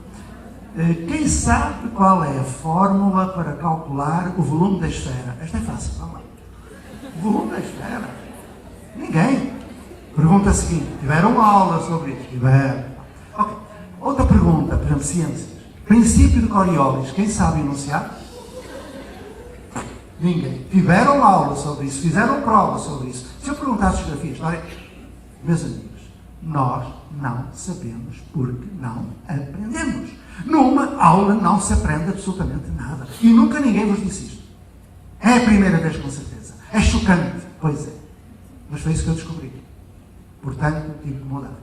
S2: Quem sabe qual é a fórmula para calcular o volume da esfera? Esta é fácil. Vamos lá. O volume da esfera? Ninguém. Pergunta seguinte. Tiveram aula sobre isso? Tiveram. Ok. Outra pergunta, por exemplo, ciências. Princípio de Coriolis. Quem sabe enunciar? Ninguém. Tiveram aula sobre isso, fizeram prova sobre isso. Se eu perguntasse geografia, história, meus amigos, nós não sabemos porque não aprendemos. Numa aula não se aprende absolutamente nada. E nunca ninguém vos disse isto. É a primeira vez, com certeza. É chocante. Pois é. Mas foi isso que eu descobri. Portanto, tive que mudar.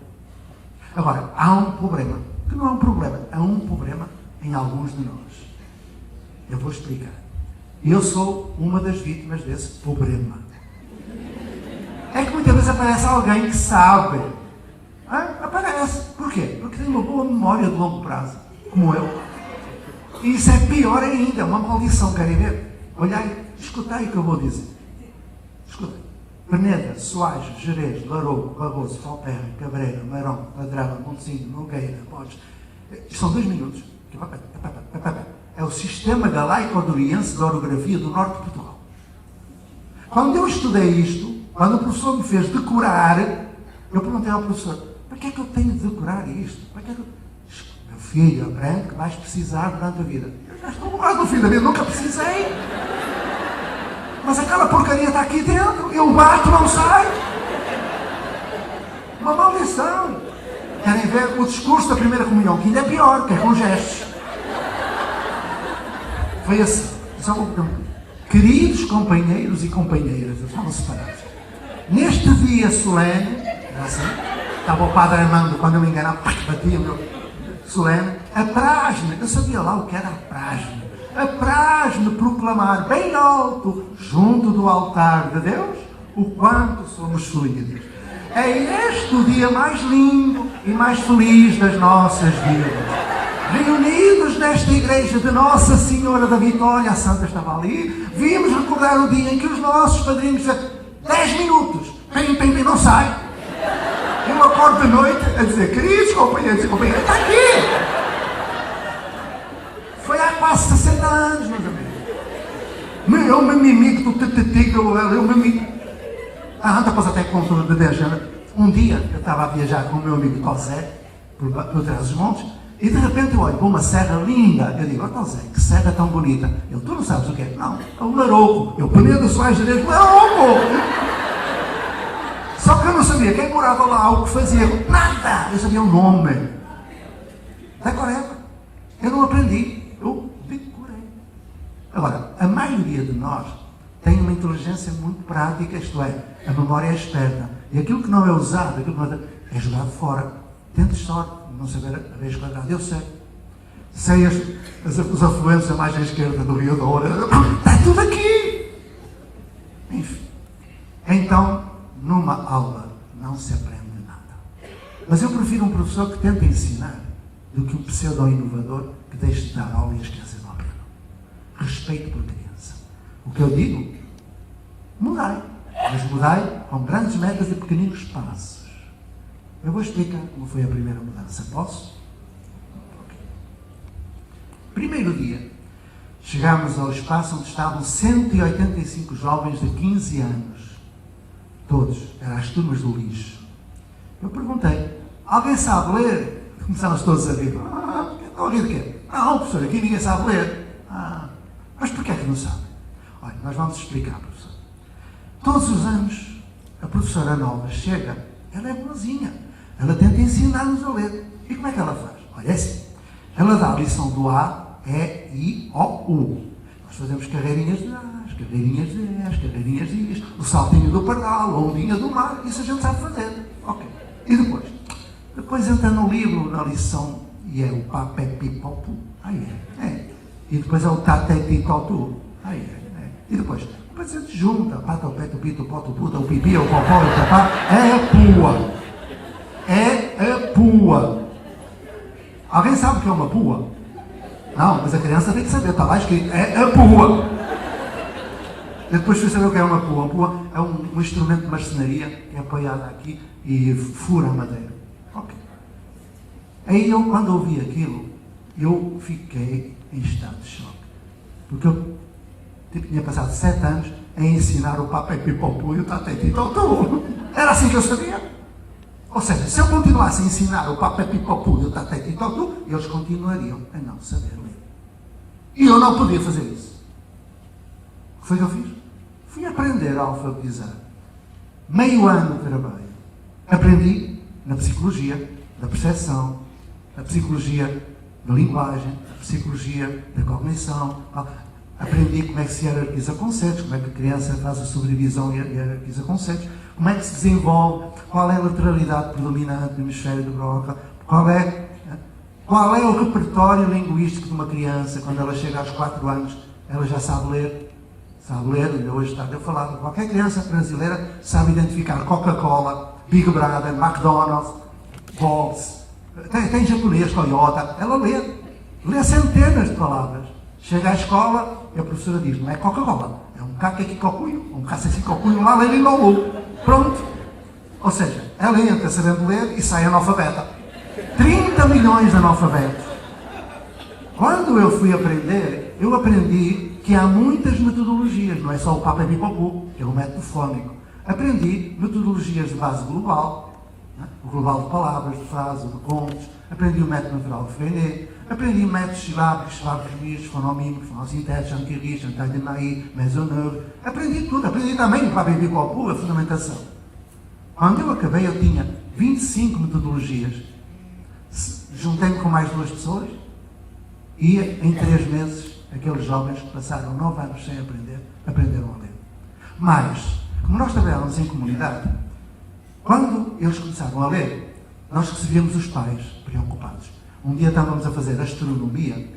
S2: Agora, há um problema. Que não é um problema. Há um problema em alguns de nós. Eu vou explicar. Eu sou uma das vítimas desse problema. É que muitas vezes aparece alguém que sabe. Aparece. Porquê? Porque tem uma boa memória de longo prazo, como eu. E isso é pior ainda, é uma maldição, querem ver? Olhai, escutai o que eu vou dizer. Escutai. Peneda, Soares, Jerez, Larouco, Barroso, Falterra, Cabreira, Marão, Ladrada, Montezinho, Nogueira, Borges. Isto são 2 minutos. É o Sistema Galaico-Doriense de Orografia do Norte de Portugal. Quando eu estudei isto, quando o professor me fez decorar, eu perguntei ao professor, para que é que eu tenho de decorar isto? Para que é que eu... Meu filho, aprende que vais precisar durante a vida. Eu já estou quase no fim da vida, nunca precisei. Mas aquela porcaria está aqui dentro, eu bato, não sai. Uma maldição. Querem ver o discurso da primeira comunhão, que ainda é pior, que é com gestos. Foi assim. Queridos companheiros e companheiras, eles estavam separados. Neste dia solene, assim, estava o padre Armando, quando eu me enganava, batia o meu solene, apraz-me, eu sabia lá o que era apraz-me. Apraz-me proclamar bem alto, junto do altar de Deus, o quanto somos felizes. É este o dia mais lindo e mais feliz das nossas vidas. Reunidos nesta igreja de Nossa Senhora da Vitória, a Santa estava ali, vimos recordar o dia em que os nossos padrinhos, 10 minutos, não sai. Eu acordo de noite a dizer, queridos companheiros e companheiras, está aqui! Foi há quase 60 anos, meus amigos. Eu me mimico do tititi, eu me mimico. Depois até conto de 10 anos. Um dia eu estava a viajar com o meu amigo Tosé, por Trás-os-Montes, e de repente eu olho para uma serra linda. Eu digo, Tosé, que serra tão bonita. Ele, tu não sabes o que é? Não, é o Larouco. Eu, Peneda, Soares, Jerez, Larouco! Só que eu não sabia quem morava lá, o que fazia. Nada! Eu sabia o nome. Decoreba. Eu não aprendi. Eu decorei. Agora, a maioria de nós tem uma inteligência muito prática, isto é, a memória é esperta. E aquilo que não é usado, aquilo que não é jogado fora. Tente sorte, não saber a raiz quadrada. Eu sei. Sei os afluentes à margem esquerda do Rio Douro. Está tudo aqui! Enfim. Então, numa aula não se aprende nada. Mas eu prefiro um professor que tenta ensinar do que um pseudo-inovador que deixe de dar aula e as crianças não aprendam. Respeito por criança. O que eu digo, mudai. Mas mudai com grandes metas e pequeninos passos. Eu vou explicar como foi a primeira mudança. Posso? Okay. Primeiro dia, chegámos ao espaço onde estavam 185 jovens de 15 anos. Todos. Eram as turmas do lixo. Eu perguntei, alguém sabe ler? Começámos todos a rir. Estão a rir de quê? Não, professor, aqui ninguém sabe ler. Mas porquê é que não sabe? Olha, nós vamos explicar, professor. Todos os anos, a professora nova chega, ela é boazinha. Ela tenta ensinar-nos a ler. E como é que ela faz? Olha, é assim. Ela dá a lição do A, E, I, O, U. Nós fazemos carreirinhas de A's, carreirinhas de E's, carreirinhas de I's, o saltinho do pardal, a ondinha do mar, isso a gente sabe fazer. Ok. E depois? Depois entra no livro, na lição, e é o papé pipopu. Aí é. E depois é o taté titotu. Aí é. E depois a gente junta, pata, o pé, o pito, o poto, o puta, o pipi, o popó, o papá, é a pua. É a pua. Alguém sabe o que é uma pua? Não, mas a criança tem que saber, está lá escrito, é a pua. Eu depois fui saber o que é uma pua. Uma pua é um instrumento de marcenaria que é apoiado aqui e fura a madeira. Ok. Aí eu, quando ouvi aquilo, eu fiquei em estado de choque. Porque eu tinha passado 7 anos a ensinar o papé pipopu e o taté titotu. Era assim que eu sabia. Ou seja, se eu continuasse a ensinar o papé pipopu e o taté titotu, eles continuariam a não saber ler. E eu não podia fazer isso. O que foi que eu fiz? Fui aprender a alfabetizar. Meio ano de trabalho. Aprendi na psicologia da percepção, na psicologia da linguagem, na psicologia da cognição. Aprendi como é que se hierarquiza conceitos, como é que a criança faz a subdivisão e hierarquiza conceitos, como é que se desenvolve, qual é a lateralidade predominante no hemisfério do Broca, qual é o repertório linguístico de uma criança quando ela chega aos 4 anos, ela já sabe ler. Sabe ler, ainda hoje está a falar. Qualquer criança brasileira sabe identificar Coca-Cola, Big Brother, McDonald's, Bob's, tem japonês, Toyota, ela lê centenas de palavras. Chega à escola e a professora diz, não é Coca-Cola, é um caca-kikokuyo, um caça-kikokuyo lá, lê Lolu. Pronto. Ou seja, ela entra sabendo ler e sai analfabeta. 30 milhões de analfabetos. Quando eu fui aprender, eu aprendi que há muitas metodologias, não é só o papé pipopu, que é o método fónico. Aprendi metodologias de base global, né? O global de palavras, de frases, de contos. Aprendi o método natural de Freinet. Aprendi métodos silábicos, silábicos mistos, fonomímicos, fonossintéticos, anquirris, antagemaí, mesoneur. Aprendi tudo. Aprendi também o papé pipopu, a fundamentação. Quando eu acabei, eu tinha 25 metodologias. Juntei-me com mais 2 pessoas e, em 3 meses, aqueles jovens que passaram 9 anos sem aprender, aprenderam a ler. Mas, como nós trabalhávamos em comunidade, quando eles começaram a ler, nós recebíamos os pais preocupados. Um dia estávamos a fazer astronomia,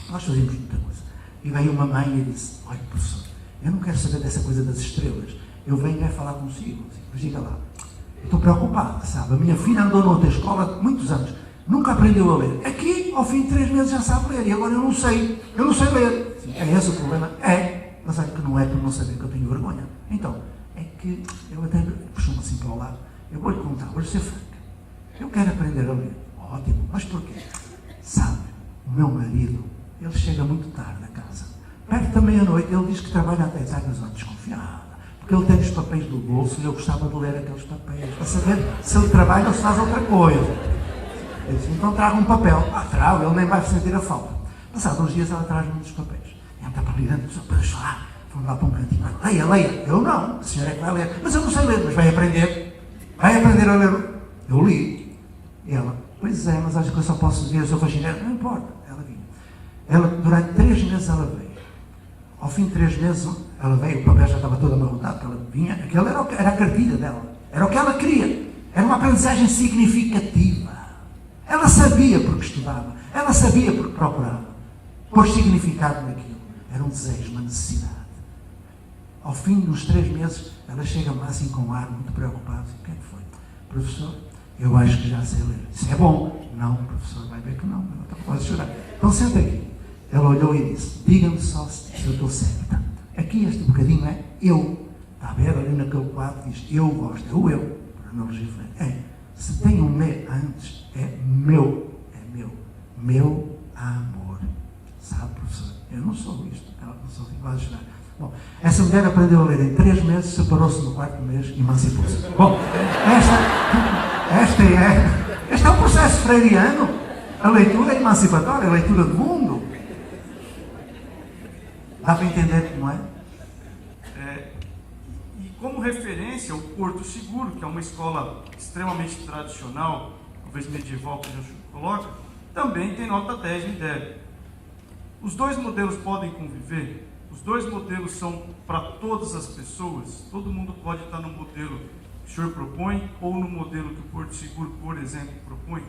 S2: nós fazíamos muita coisa, e veio uma mãe e disse, olha, professor, eu não quero saber dessa coisa das estrelas, eu venho falar consigo, mas diga lá, eu estou preocupada, sabe, a minha filha andou noutra escola muitos anos, nunca aprendeu a ler. Aqui, ao fim de 3 meses, já sabe ler. E agora eu não sei ler. Sim, é esse o problema? É. Mas é que não é por não saber que eu tenho vergonha. Então, é que eu até puxo-me assim para o lado. Eu vou-lhe contar, vou-lhe ser franca. Eu quero aprender a ler. Ótimo. Mas porquê? Sabe, o meu marido, ele chega muito tarde a casa. Perto da meia-noite, ele diz que trabalha até tarde, mas desconfiada. Porque ele tem os papéis do bolso e eu gostava de ler aqueles papéis. Para saber se ele trabalha ou se faz outra coisa. Eu disse, então traga um papel. Trago, ele nem vai sentir a falta. Passados uns dias ela traz muitos papéis. Entra para ali dentro, para chorar. Vamos lá para um cantinho. Leia. Eu não, a senhora é que vai ler. Mas eu não sei ler, mas vai aprender. Vai aprender a ler. Eu li. E ela, pois é, mas acho que eu só posso ver, eu sou faxineira. Não importa. Ela vinha. Ela, durante 3 meses ela veio. Ao fim de 3 meses ela veio, o papel já estava todo amarrotado, ela vinha. Aquela era a cartilha dela. Era o que ela queria. Era uma aprendizagem significativa. Ela sabia porque estudava, ela sabia porque procurava. Pôs significado naquilo. Era um desejo, uma necessidade. Ao fim dos 3 meses, ela chega-me lá assim com um ar muito preocupado. O que é que foi? Professor, eu acho que já sei ler. Isso é bom. Não, professor, vai ver que não. Ela pode chorar. Então senta aqui. Ela olhou e disse, diga-me só se eu estou certa. Aqui este bocadinho é eu. Está a ver? Ali naquele quadro diz, eu gosto. É o eu. Por analogia diferente. Se tem um me antes, é meu. Meu amor. Sabe, professor? Eu não sou Bom, essa mulher aprendeu a ler em 3 meses, separou-se no 4º mês e emancipou-se. Bom, este é um processo freiriano. A leitura é emancipatória, a leitura do mundo. Dá para entender como é?
S18: E como referência, o Porto Seguro, que é uma escola extremamente tradicional, talvez medieval, que a gente coloca, também tem nota 10 no IDEB. Os dois modelos podem conviver? Os dois modelos são para todas as pessoas? Todo mundo pode estar no modelo que o senhor propõe ou no modelo que o Porto Seguro, por exemplo, propõe?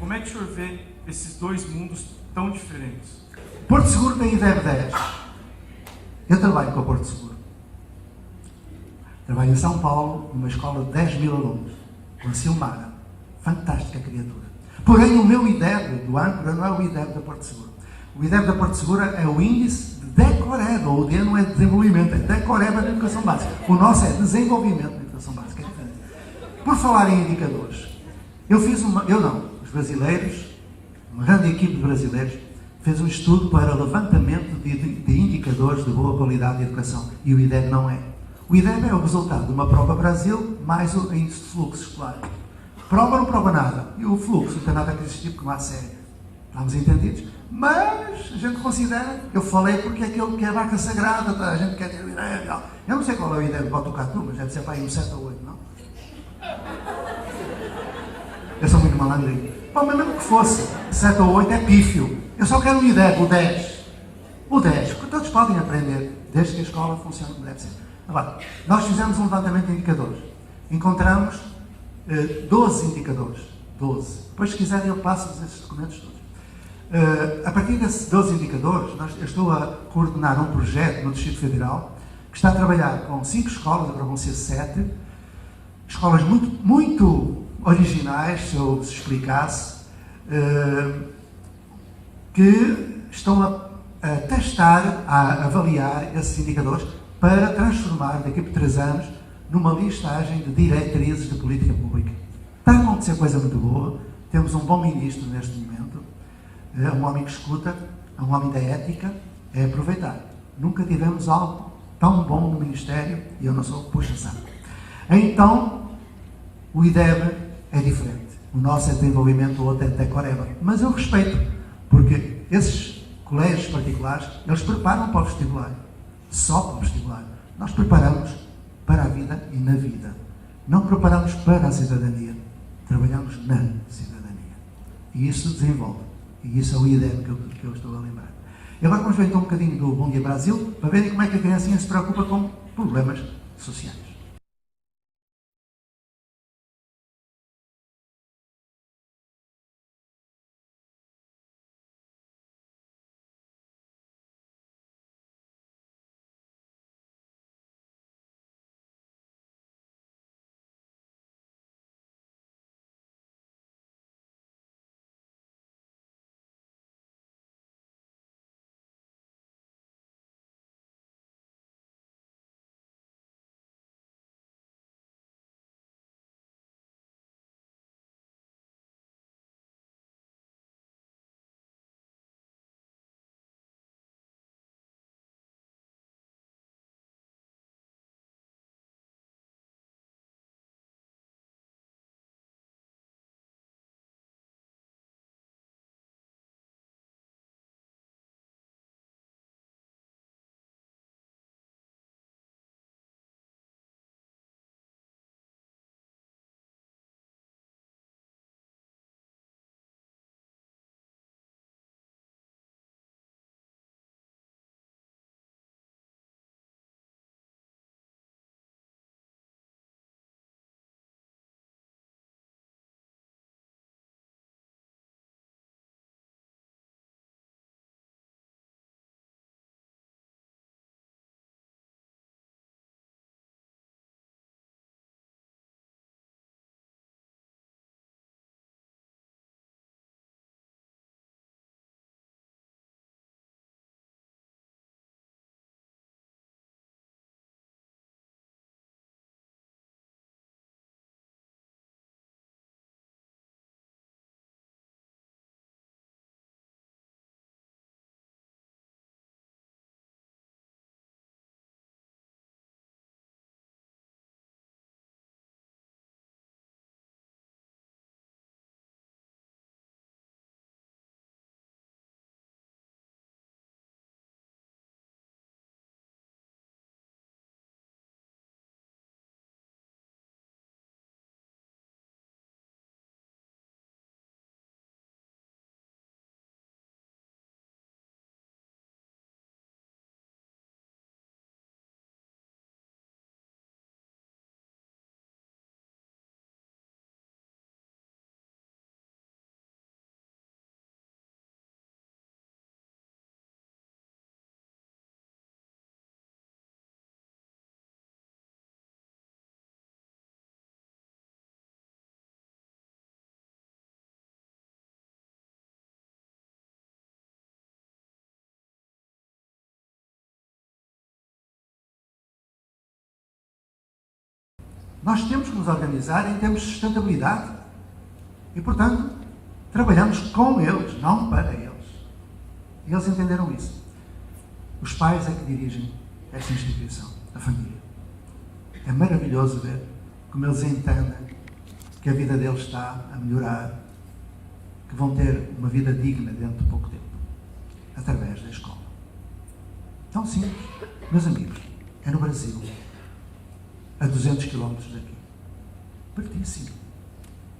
S18: Como é que o senhor vê esses dois mundos tão diferentes?
S2: Porto Seguro tem IDEB 10. Eu trabalho com a Porto Seguro. Trabalho em São Paulo, numa escola de 10.000 alunos, com a Silmara. Fantástica criatura. Porém, o meu IDEB do Âncora não é o IDEB da Porto Seguro. O IDEB da Porto Seguro é o índice de Decoreba. O D não é desenvolvimento, é Decoreba da educação básica. O nosso é desenvolvimento da educação básica. É diferente. Por falar em indicadores, os brasileiros, uma grande equipe de brasileiros, fez um estudo para levantamento de indicadores de boa qualidade de educação. E o IDEB não é. O IDEB é o resultado de uma prova Brasil mais o índice de fluxo escolar. Prova não prova nada. E o fluxo não tem nada a existir porque não há série. Estamos entendidos? Mas a gente considera, eu falei porque é aquele que é a vaca sagrada, tá? A gente quer ter o IDEB. Eu não sei qual é o IDEB para tocar tu, mas deve ser para aí um 7 ou 8, não? Eu sou muito malandrinho. Bom, mas mesmo que fosse 7 ou 8 é pífio. Eu só quero o IDEB, o 10. O 10, porque todos podem aprender, desde que a escola funcione como deve ser. Agora, nós fizemos um levantamento de indicadores. Encontramos 12 indicadores. 12. Depois, se quiserem, eu passo-vos esses documentos todos. A partir desses 12 indicadores, eu estou a coordenar um projeto no Distrito Federal que está a trabalhar com 5 escolas, agora vão ser 7. Escolas muito, muito originais, se eu vos explicasse, que estão a testar, a avaliar esses indicadores para transformar, daqui por 3 anos, numa listagem de diretrizes de política pública. Está a acontecer coisa muito boa. Temos um bom ministro neste momento, é um homem que escuta, é um homem da ética, é aproveitar. Nunca tivemos algo tão bom no Ministério, e eu não sou puxa-saco. Então, o IDEB é diferente. O nosso é desenvolvimento, o outro é Decoreba. Mas eu respeito, porque esses colégios particulares, eles preparam para o vestibular. Só para o vestibular. Nós preparamos para a vida e na vida. Não preparamos para a cidadania. Trabalhamos na cidadania. E isso desenvolve. E isso é o IDEB que eu estou a lembrar. E agora vamos ver então um bocadinho do Bom Dia Brasil, para verem como é que a criancinha se preocupa com problemas sociais. Nós temos que nos organizar em termos de sustentabilidade. E, portanto, trabalhamos com eles, não para eles. E eles entenderam isso. Os pais é que dirigem esta instituição, a família. É maravilhoso ver como eles entendem que a vida deles está a melhorar, que vão ter uma vida digna dentro de pouco tempo, através da escola. Tão simples. Meus amigos, é no Brasil, a 200 km daqui. Pertíssimo.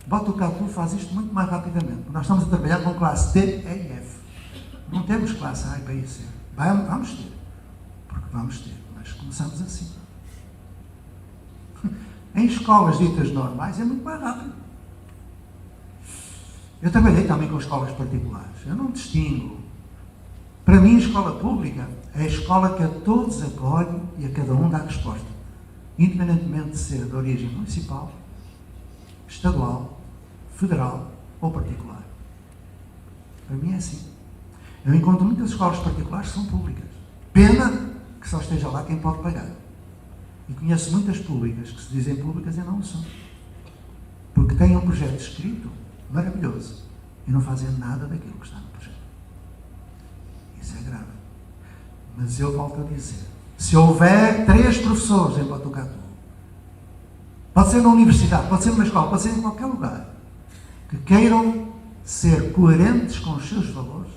S2: Botucatu faz isto muito mais rapidamente. Nós estamos a trabalhar com classe D, E e F. Não temos classe A, B e C. Vamos ter. Porque vamos ter. Mas começamos assim. Em escolas ditas normais é muito mais rápido. Eu trabalhei também com escolas particulares. Eu não distingo. Para mim, a escola pública é a escola que a todos acolhe e a cada um dá resposta. Independentemente de ser de origem municipal, estadual, federal ou particular. Para mim é assim. Eu encontro muitas escolas particulares que são públicas. Pena que só esteja lá quem pode pagar. E conheço muitas públicas que se dizem públicas e não são. Porque têm um projeto escrito maravilhoso e não fazem nada daquilo que está no projeto. Isso é grave. Mas eu volto a dizer, se houver 3 professores em Botucatu, pode ser na universidade, pode ser numa escola, pode ser em qualquer lugar, que queiram ser coerentes com os seus valores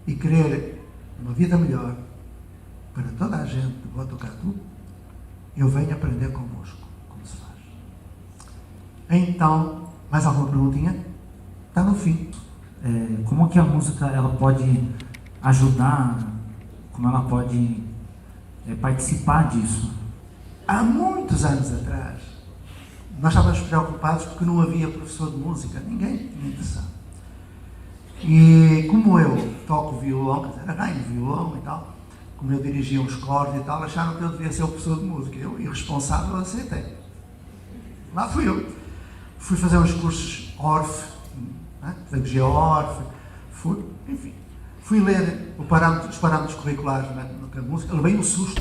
S2: e querer uma vida melhor para toda a gente de Botucatu, eu venho aprender convosco como se faz. Então, mais alguma perguntinha? Está no fim.
S17: Como que a música ela pode ajudar, como ela pode participar disso?
S2: Há muitos anos atrás, nós estávamos preocupados porque não havia professor de música, ninguém tinha interessado. E como eu toco violão, quer dizer, era ganho violão e tal, como eu dirigia uns coros e tal, acharam que eu devia ser o professor de música. Eu, irresponsável, aceitei. Lá fui eu. Fui fazer uns cursos ORF, pedagogia ORF, enfim. Fui ler os parâmetros curriculares na música, levei um susto.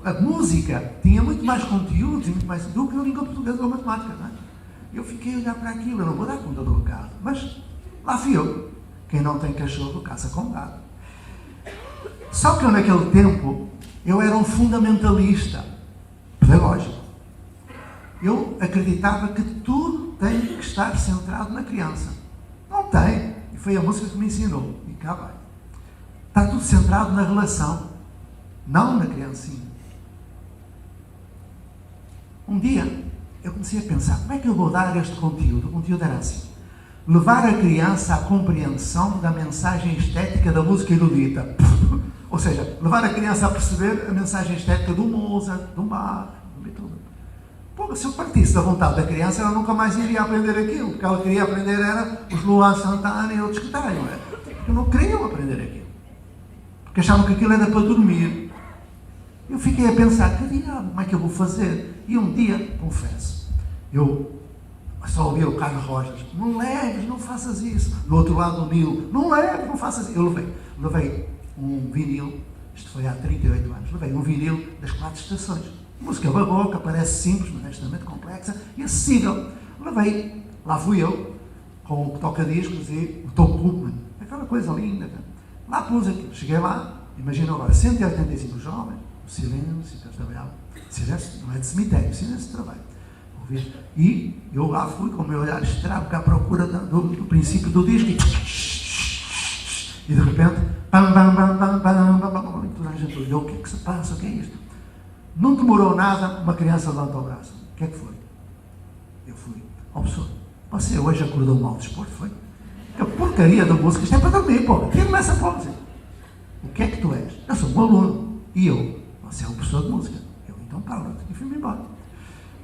S2: A música tinha muito mais conteúdos e muito mais do que a língua portuguesa ou a matemática, não é? Eu fiquei a olhar para aquilo, eu não vou dar conta do recado, mas lá fui eu. Quem não tem cachorro caça com gado. Só que eu, naquele tempo, eu era um fundamentalista pedagógico. Eu acreditava que tudo tem que estar centrado na criança. Não tem. E foi a música que me ensinou. E cá vai. Está tudo centrado na relação, não na criancinha. Um dia, eu comecei a pensar, como é que eu vou dar este conteúdo? O conteúdo era assim. Levar a criança à compreensão da mensagem estética da música erudita. Ou seja, levar a criança a perceber a mensagem estética do Mozart, do Bach, do Beethoven. Pô, se eu partisse da vontade da criança, ela nunca mais iria aprender aquilo. O que ela queria aprender era os Luan Santana e outros que têm, não é? Porque não queriam aprender aquilo. Porque achavam que aquilo era para dormir. Eu fiquei a pensar, que diabo, como é que eu vou fazer? E um dia, confesso, eu só ouvi o Carlos Rojas, não leves, não faças isso. Do outro lado do Nilo, não leves, não faças isso. Eu levei um vinil, isto foi há 38 anos, levei um vinil das 4 estações. Música barroca, parece simples, mas é extremamente complexa e acessível. Levei, lá fui eu, com o toca-discos e o Tom Cookman, aquela coisa linda. Lá pus aquilo, cheguei lá, imagina agora, 185 jovens, o silêncio, que eles trabalhavam, silêncio não é de cemitério, silêncio de trabalho. E eu lá fui com o meu olhar estrábico à procura do princípio do disco e de repente, pam, pam, pam, pam, pam, pam, pam, e toda a gente olhou, o que é que se passa, o que é isto? Não demorou nada, uma criança levantou o braço. O que é que foi? Eu fui. Ó professor, você hoje acordou mal disposto, foi? Que porcaria da música, isto é para dormir, pô, tira-me essa porra. O que é que tu és? Eu sou um aluno. E eu? Você é o professor de música. Eu, então cala-te. E fui-me embora.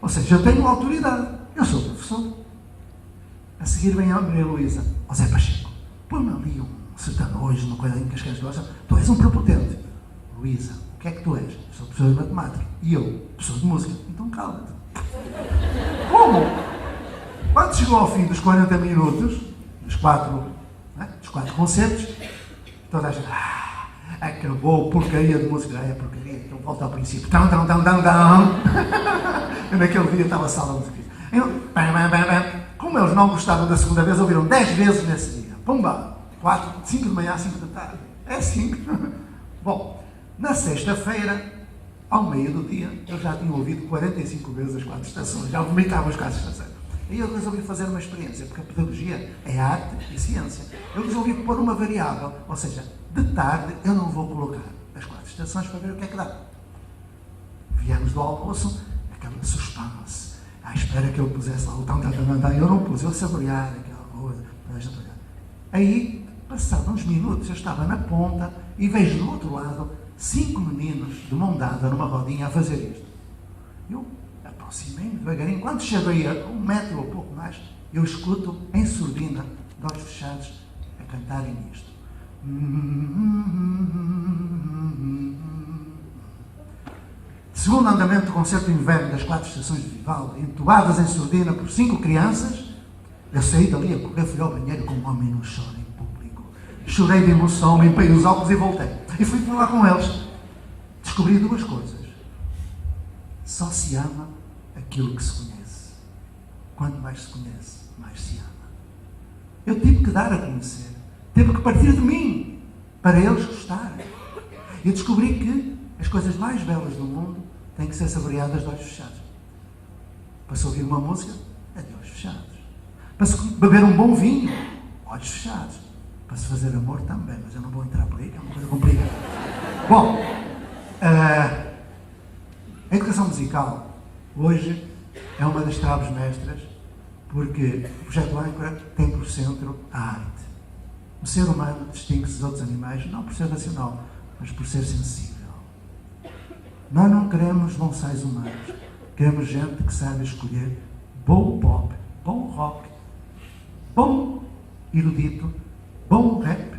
S2: Ou seja, eu tenho autoridade. Eu sou o professor. A seguir vem a Maria Luísa. Ó Zé Pacheco, põe-me ali um sertanojo, uma coisa que as crianças gostam. Tu és um prepotente. Luísa, o que é que tu és? Eu sou professor de matemática. E eu, professor de música. Então cala-te. Como? Quando chegou ao fim dos 40 minutos, dos quatro concertos, toda a gente... Acabou, porcaria de música. É porcaria, então volta ao princípio. Tão, tão, tão, tão, tão. Eu naquele dia estava a sala de música. Como eles não gostaram da segunda vez, ouviram 10 vezes nesse dia. Pumba! 4, 5 de manhã, 5 da tarde. É assim. Bom, na sexta-feira, ao meio do dia, eu já tinha ouvido 45 vezes as 4 estações. Já vomitava as 4 estações. Aí eu resolvi fazer uma experiência, porque a pedagogia é arte e ciência. Eu resolvi pôr uma variável, ou seja, de tarde eu não vou colocar as 4 estações para ver o que é que dá. Viemos do almoço, aquela suspense, à espera que eu pusesse lá o tão, eu não pus, eu saborear aquela coisa, para a gente olhar. Aí, passados uns minutos, eu estava na ponta e vejo do outro lado 5 meninos de mão dada numa rodinha a fazer isto. Eu aproximei-me devagarinho. Quando chego aí a 1 metro ou pouco mais, eu escuto em surdina, de olhos fechados, a cantarem isto. Segundo andamento do concerto de inverno das 4 estações de Vivaldi, entoadas em surdina por 5 crianças, eu saí dali a correr, fui ao banheiro como um homem não chora em público. Chorei de emoção, limpei os óculos e voltei. E fui falar com eles. Descobri 2 coisas. Só se ama aquilo que se conhece. Quanto mais se conhece, mais se ama. Eu tive que dar a conhecer. Teve que partir de mim para eles gostarem. Eu descobri que as coisas mais belas do mundo têm que ser saboreadas de olhos fechados. Para se ouvir uma música, é de olhos fechados. Para se beber um bom vinho, olhos fechados. Para se fazer amor também, mas eu não vou entrar por aí, que é uma coisa complicada. Bom, a educação musical hoje é uma das traves mestras, porque o projeto Âncora tem por centro a arte. O ser humano distingue-se dos outros animais não por ser racional, mas por ser sensível. Nós não queremos bonsais humanos, queremos gente que sabe escolher bom pop, bom rock, bom erudito, bom rap,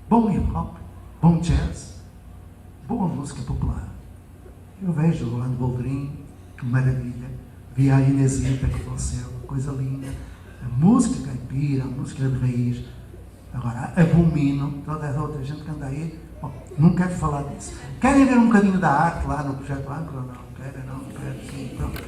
S2: bom hip-hop, bom jazz, boa música popular. Eu vejo o Rolando Boldrin, que maravilha, vi a Inesita que faleceu, coisa linda, a música caipira, a música de raiz. Agora, abomino toda a outra gente que anda aí. Bom, não quero falar disso. Querem ver um bocadinho da arte lá no Projeto Âncora ou não? Querem? Não? Querem? Sim, pronto.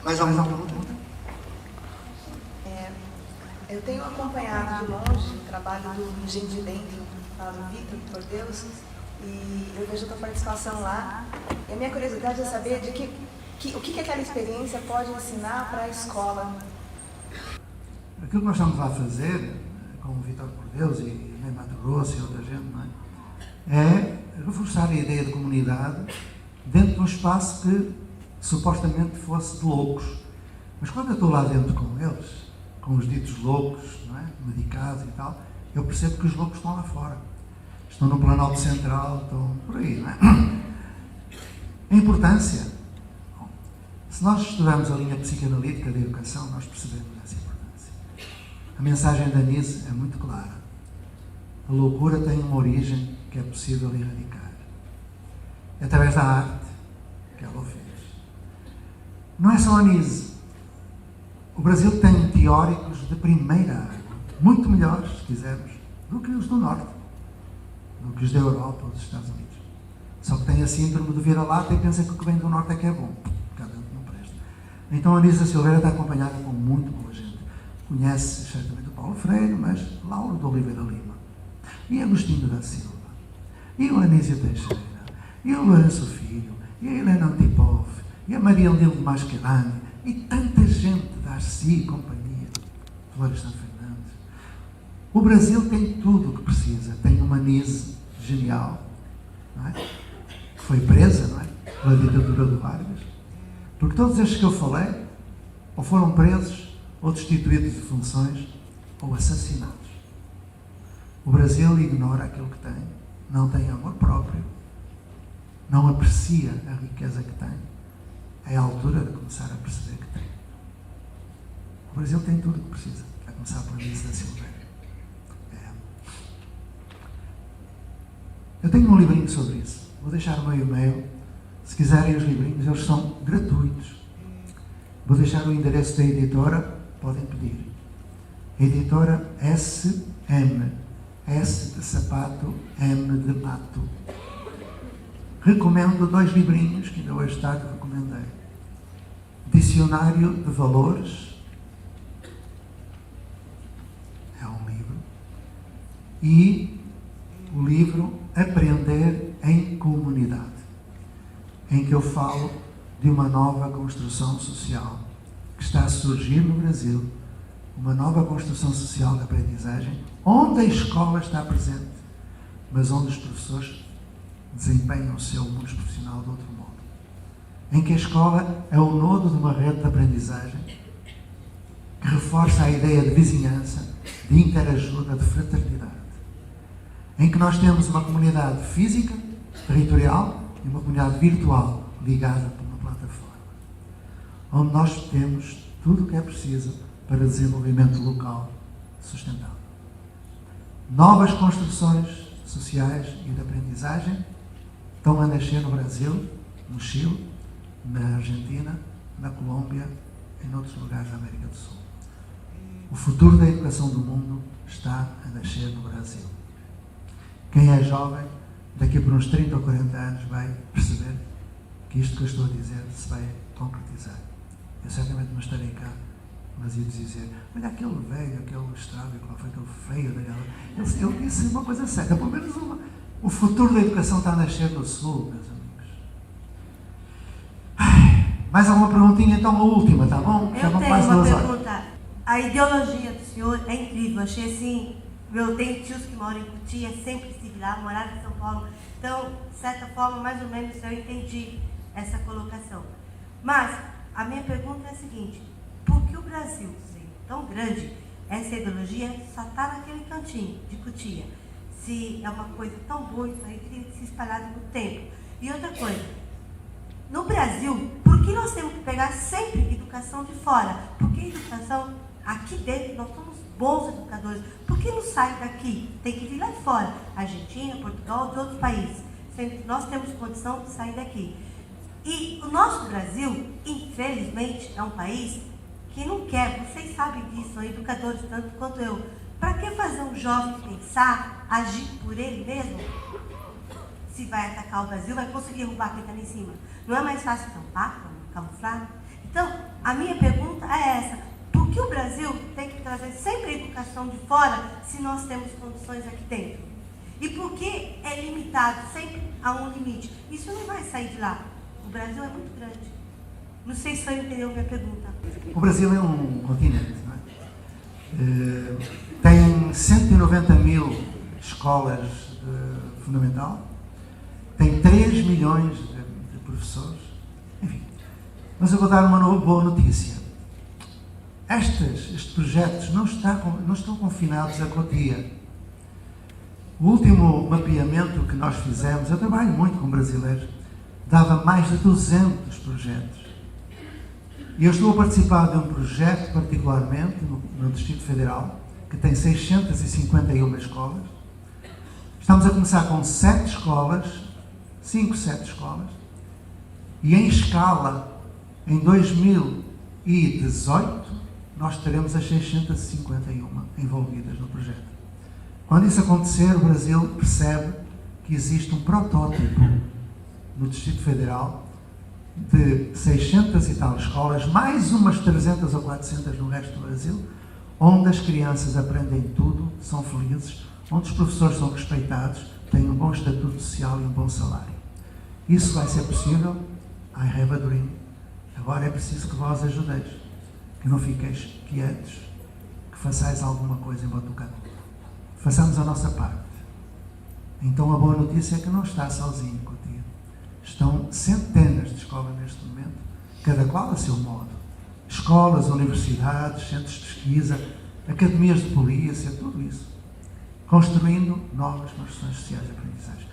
S2: Mais alguma pergunta?
S19: Eu tenho acompanhado de longe o trabalho do Engenho de Dentro, do Vitor, por Deus, e eu vejo a tua participação lá. E a minha curiosidade é saber o que aquela experiência pode ensinar para a escola.
S2: Aquilo que nós estamos lá a fazer, com o Vitor por Deus e em Mato Grosso e outra gente, não é reforçar a ideia de comunidade dentro de um espaço que supostamente fosse de loucos. Mas quando eu estou lá dentro com eles, com os ditos loucos, não é? Medicados e tal, eu percebo que os loucos estão lá fora. Estão no Planalto Central, estão por aí, não é? A importância. Bom, se nós estudamos a linha psicanalítica da educação, nós percebemos essa importância. A mensagem da Nise é muito clara. A loucura tem uma origem que é possível erradicar. É através da arte que ela o fez. Não é só a Nise. O Brasil tem teóricos de primeira água, muito melhores, se quisermos, do que os do Norte, do que os da Europa ou dos Estados Unidos. Só que tem a síndrome de vira-lata e pensa que o que vem do Norte é que é bom. Cada um não presta. Então a Anísia Silveira está acompanhada com muito boa gente. Conhece certamente o Paulo Freire, mas Lauro de Oliveira Lima, e Agostinho da Silva, e o Anísio Teixeira, e o Lourenço Filho, e a Helena Antipov, e a Maria Lilde Mascherani, e tanta gente da Arci e companhia, Flores São Fernandes. O Brasil tem tudo o que precisa. Tem uma Nise genial, não é? Que foi presa, não é? Pela ditadura do Vargas. Porque todos estes que eu falei, ou foram presos, ou destituídos de funções, ou assassinados. O Brasil ignora aquilo que tem, não tem amor próprio, não aprecia a riqueza que tem. É a altura de começar a perceber que tem. O Brasil tem tudo o que precisa, a começar pela Anísia da Silveira. Eu tenho um livrinho sobre isso. Vou deixar o meu e-mail. Se quiserem os livrinhos, eles são gratuitos. Vou deixar o endereço da editora, podem pedir. Editora SM, S de sapato, M de mato. Recomendo 2 livrinhos que ainda hoje tarde recomendei. Dicionário de Valores, é um livro, e o livro Aprender em Comunidade, em que eu falo de uma nova construção social que está a surgir no Brasil, uma nova construção social de aprendizagem, onde a escola está presente, mas onde os professores desempenham o seu mundo profissional de outro modo. Em que a escola é o nodo de uma rede de aprendizagem que reforça a ideia de vizinhança, de interajuda, de fraternidade. Em que nós temos uma comunidade física, territorial, e uma comunidade virtual, ligada por uma plataforma. Onde nós temos tudo o que é preciso para desenvolvimento local sustentável. Novas construções sociais e de aprendizagem estão a nascer no Brasil, no Chile, na Argentina, na Colômbia e em outros lugares da América do Sul. O futuro da educação do mundo está a nascer no Brasil. Quem é jovem, daqui por uns 30 ou 40 anos, vai perceber que isto que eu estou a dizer se vai concretizar. Eu certamente não estarei cá, mas ia dizer, olha aquele velho, aquele estrábico, lá foi aquele feio daquela... Eu disse uma coisa certa, pelo menos uma. O futuro da educação está a nascer no Sul, meus amigos. Mais alguma perguntinha? Então a última, tá bom?
S20: Eu tenho uma pergunta. A ideologia do senhor é incrível. Achei assim, eu tenho tios que moram em Cotia, sempre estive lá, morava em São Paulo. Então, de certa forma, mais ou menos, eu entendi essa colocação. Mas a minha pergunta é a seguinte: por que o Brasil, sendo tão grande, essa ideologia só está naquele cantinho de Cotia? Se é uma coisa tão boa, isso aí teria que se espalhar no tempo. E outra coisa, no Brasil, por que nós temos que pegar sempre educação de fora? Porque a educação aqui dentro, nós somos bons educadores. Por que não sai daqui? Tem que vir lá de fora. Argentina, Portugal, de outros países. Sendo que nós temos condição de sair daqui. E o nosso Brasil, infelizmente, é um país que não quer, vocês sabem disso, são educadores tanto quanto eu. Para que fazer um jovem pensar, agir por ele mesmo? Se vai atacar o Brasil, vai conseguir roubar quem está lá em cima. Não é mais fácil tampar, camuflar? Então, a A minha pergunta é essa: por que o Brasil tem que trazer sempre a educação de fora se nós temos condições aqui dentro? E por que é limitado sempre a um limite? Isso não vai sair de lá. O Brasil é muito grande. Não sei se você entendeu a minha pergunta.
S2: O Brasil é um continente, não é? Tem 190 mil escolas fundamental, tem 3 milhões de professores, enfim. Mas eu vou dar uma boa notícia. Estes projetos não estão confinados a Cotia. O último mapeamento que nós fizemos, eu trabalho muito com brasileiros, dava mais de 200 projetos. E eu estou a participar de um projeto, particularmente, no Distrito Federal, que tem 651 escolas. Estamos a começar com 7 escolas, 5, 7 escolas, e em escala, em 2018, nós teremos as 651 envolvidas no projeto. Quando isso acontecer, o Brasil percebe que existe um protótipo no Distrito Federal de 600 e tal escolas, mais umas 300 ou 400 no resto do Brasil, onde as crianças aprendem tudo, são felizes, onde os professores são respeitados, têm um bom estatuto social e um bom salário. Isso vai ser possível? I have a dream. Agora é preciso que vós ajudeis, que não fiqueis quietos, que façais alguma coisa em Botucatu. Façamos a nossa parte. Então a boa notícia é que não está sozinho, Cotia. Estão centenas de escolas neste momento, cada qual a seu modo. Escolas, universidades, centros de pesquisa, academias de polícia, tudo isso. Construindo novas construções sociais de aprendizagem.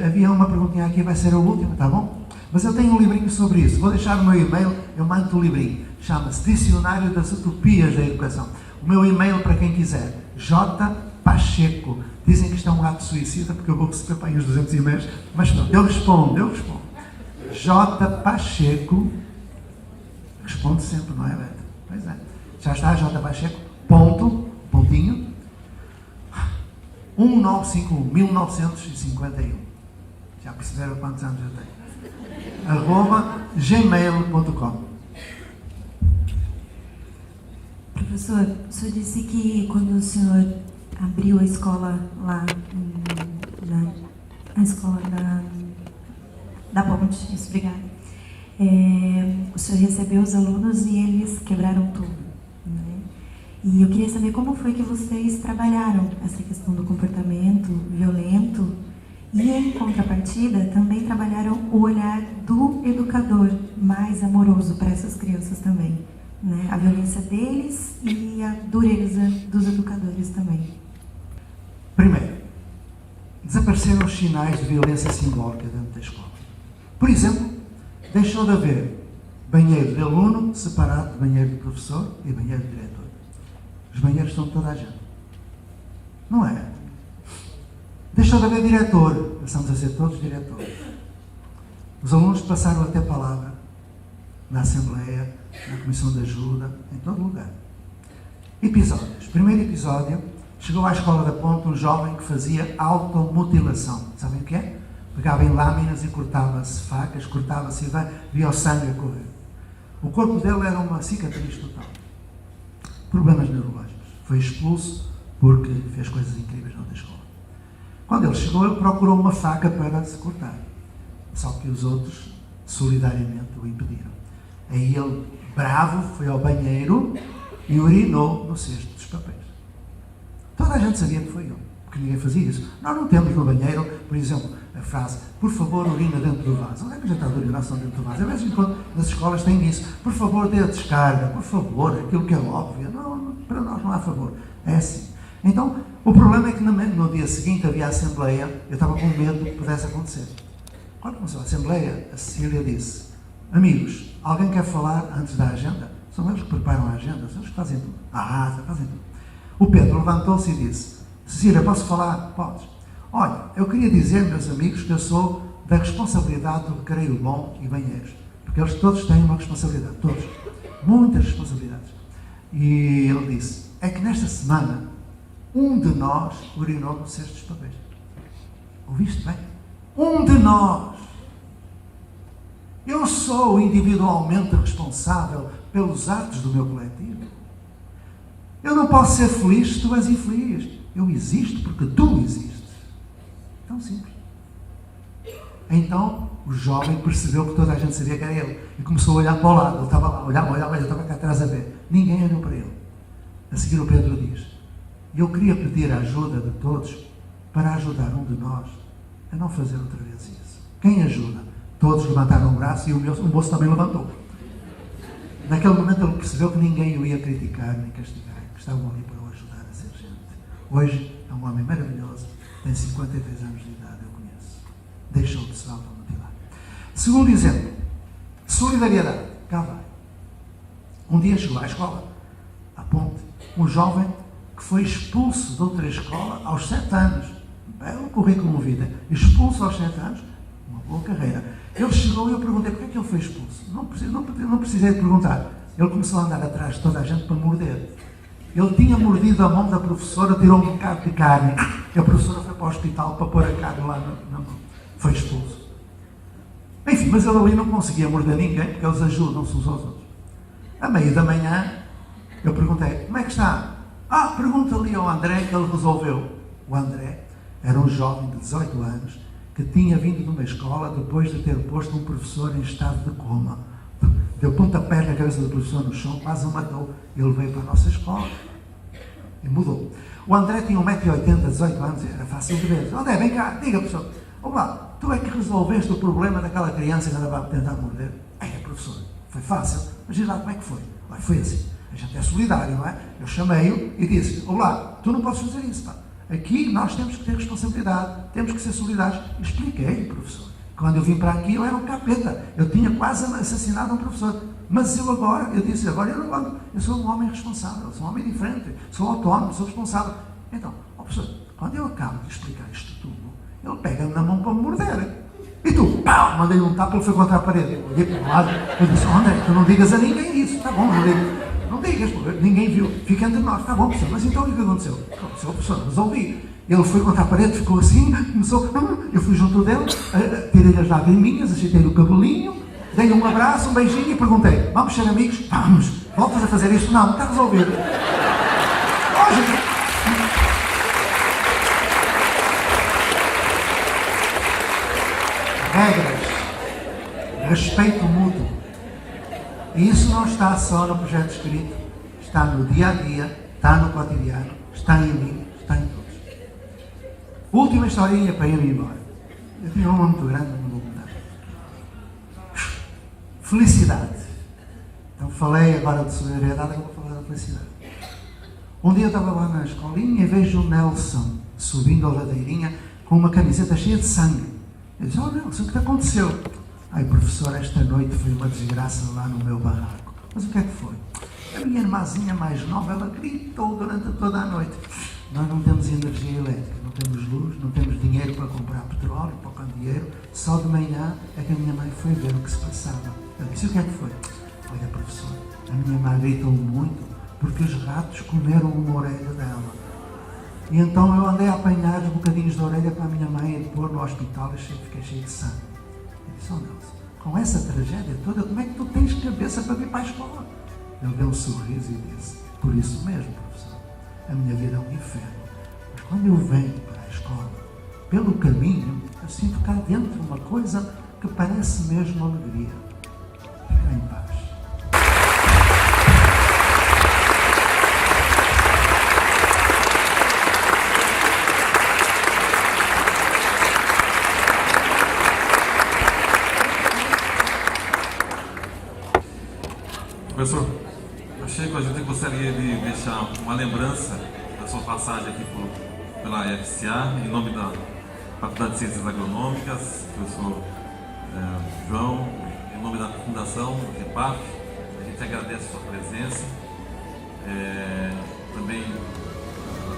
S2: Havia uma perguntinha aqui, vai ser a última, tá bom? Mas eu tenho um livrinho sobre isso. Vou deixar no meu e-mail, eu mando o livrinho. Chama-se Dicionário das Utopias da Educação. O meu e-mail, para quem quiser, J. Pacheco. Dizem que isto é um ato suicida, porque eu vou receber para aí uns 200 e-mails, mas pronto, eu respondo. J. Pacheco. Respondo sempre, não é, Beto? Pois é. Já está, J. Pacheco, pontinho, 1951, 1951. Já perceberam quantos anos eu tenho? @gmail.com.
S21: Professor, o senhor disse que quando o senhor abriu a escola lá, a escola da Ponte, isso, obrigada. O senhor recebeu os alunos e eles quebraram tudo, né? E eu queria saber como foi que vocês trabalharam essa questão do comportamento violento e, em contrapartida, também trabalharam o olhar do educador mais amoroso para essas crianças também, né? A violência deles e a dureza dos educadores também.
S2: Primeiro, desapareceram os sinais de violência simbólica dentro da escola. Por exemplo, deixou de haver banheiro de aluno separado de banheiro de professor e banheiro de diretor. Os banheiros são de toda a gente. Não é? Deixou de haver diretor. Passamos a ser todos diretores. Os alunos passaram a ter palavra na Assembleia, na Comissão de Ajuda, em todo lugar. Episódios. Primeiro episódio, chegou à Escola da Ponte um jovem que fazia automutilação. Sabem o que é? Pegava em lâminas e cortava-se facas, cortava-se e via o sangue a correr. O corpo dele era uma cicatriz total. Problemas neurológicos. Foi expulso porque fez coisas incríveis na outra escola. Quando ele chegou, ele procurou uma faca para se cortar. Só que os outros, solidariamente, o impediram. Aí ele, bravo, foi ao banheiro e urinou no cesto dos papéis. Toda a gente sabia que foi ele, porque ninguém fazia isso. Nós não temos no banheiro, por exemplo, a frase, por favor, urina dentro do vaso. Onde é que a gente está de urinação dentro do vaso? Às vezes, quando nas escolas tem isso. Por favor, dê a descarga. Por favor, aquilo que é óbvio. Não, para nós não há favor. É assim. Então, o problema é que no dia seguinte havia a Assembleia. Eu estava com medo que pudesse acontecer. Quando começou a Assembleia, a Cecília disse, amigos, alguém quer falar antes da agenda? São eles que preparam a agenda, são eles que fazem tudo. Fazem tudo. O Pedro levantou-se e disse, Cecília, posso falar? Podes. Olha, eu queria dizer, meus amigos, que eu sou da responsabilidade do Recreio Bom e Banheiros. Porque eles todos têm uma responsabilidade, todos. Muitas responsabilidades. E ele disse, é que nesta semana, um de nós urinou no cesto dos papéis. Ouviste bem? Um de nós. Eu sou individualmente responsável pelos atos do meu coletivo. Eu não posso ser feliz se tu és infeliz. Eu existo porque tu existes. Tão simples. Então, o jovem percebeu que toda a gente sabia que era ele e começou a olhar para o lado. Ele estava lá, olhava, eu estava cá atrás a ver. Ninguém olhou para ele. A seguir o Pedro diz: eu queria pedir a ajuda de todos para ajudar um de nós a não fazer outra vez isso. Quem ajuda? Todos levantaram o braço e o moço também levantou. Naquele momento ele percebeu que ninguém o ia criticar nem castigar, que estavam ali para o ajudar a ser gente. Hoje é um homem maravilhoso, tem 53 anos de idade, eu conheço. Deixou de se automotivar. Segundo exemplo, solidariedade. Cá vai. Um dia chegou à escola, à ponte, um jovem que foi expulso de outra escola aos 7 anos. Belo currículo vida. Expulso aos 7 anos, uma boa carreira. Ele chegou e eu perguntei: porquê é que ele foi expulso? Não precisei de perguntar. Ele começou a andar atrás de toda a gente para morder. Ele tinha mordido a mão da professora, tirou um bocado de carne. E a professora foi para o hospital para pôr a carne lá na mão. Foi expulso. Enfim, mas ele ali não conseguia morder ninguém, porque eles ajudam-se uns aos outros. À meia da manhã, eu perguntei: como é que está? Pergunta ali ao André, que ele resolveu. O André era um jovem de 18 anos que tinha vindo de uma escola depois de ter posto um professor em estado de coma. Deu pontapé na cabeça do professor no chão, quase o matou. Ele veio para a nossa escola e mudou. O André tinha 1,80 m, 18 anos, era fácil de ver. André, vem cá, diga, professor. Olá, tu é que resolveste o problema daquela criança que andava a tentar morder? Professor, foi fácil. Mas diz lá como é que foi. Foi assim. A gente é solidário, não é? Eu chamei-o e disse: olá, tu não podes fazer isso, pá. Aqui nós temos que ter responsabilidade, temos que ser solidários. Expliquei, professor. Quando eu vim para aqui, eu era um capeta. Eu tinha quase assassinado um professor. Mas eu disse, agora eu sou um homem responsável, sou um homem diferente, sou autónomo, sou responsável. Então, professor, quando eu acabo de explicar isto tudo, ele pega-me na mão para me morder. E tu, pau, mandei um tapa, ele foi contra a parede. Eu olhei para o lado, eu disse: André, tu não digas a ninguém isso, tá bom, não digas, ninguém viu, fica entre nós, tá bom, professor, mas então o que aconteceu? Aconteceu, professor, resolvi. Ele foi contra a parede, ficou assim, começou, eu fui junto dele, tirei as lagriminhas, ajeitei-lhe o cabelinho, dei-lhe um abraço, um beijinho e perguntei: vamos ser amigos? Vamos. Voltas a fazer isto? Não, está resolvido. Regras, respeito mútuo. E isso não está só no projeto escrito, está no dia a dia, está no cotidiano, está em mim, está em todos. Última historinha para ir embora. Eu tinha uma muito grande, não vou mudar. Felicidade. Então falei agora de solidariedade, agora vou falar da felicidade. Um dia eu estava lá na escolinha e vejo o Nelson subindo a ladeirinha com uma camiseta cheia de sangue. Eu disse: Nelson, o que te aconteceu? Professor, esta noite foi uma desgraça lá no meu barraco. Mas o que é que foi? A minha irmãzinha mais nova, ela gritou durante toda a noite: nós não temos energia elétrica, não temos luz, não temos dinheiro para comprar petróleo, para o candeeiro. Só de manhã é que a minha mãe foi ver o que se passava. Eu disse: o que é que foi? Olha, professor, a minha mãe gritou muito porque os ratos comeram uma orelha dela. E então eu andei a apanhar os bocadinhos de orelha para a minha mãe e pôr no hospital e fiquei cheio de sangue. Eu disse: Nelson, com essa tragédia toda, como é que tu tens cabeça para vir para a escola? Ele deu um sorriso e disse: por isso mesmo, professor, a minha vida é um inferno. Mas quando eu venho para a escola, pelo caminho, eu sinto cá dentro uma coisa que parece mesmo alegria. Fica em paz.
S1: Professor, eu chego, a gente gostaria de deixar uma lembrança da sua passagem aqui pela FCA, em nome da Faculdade de Ciências Agronômicas, professor João, em nome da Fundação EPAF. A gente agradece a sua presença, também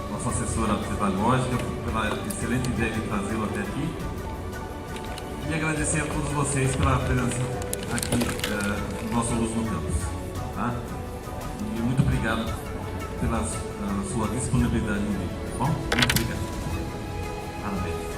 S1: a nossa assessora pedagógica pela excelente ideia de trazê-lo até aqui, e agradecer a todos vocês pela presença aqui no nosso Luz no Campus. Tá? E muito obrigado pela sua disponibilidade no vídeo, tá bom? Muito obrigado. Parabéns.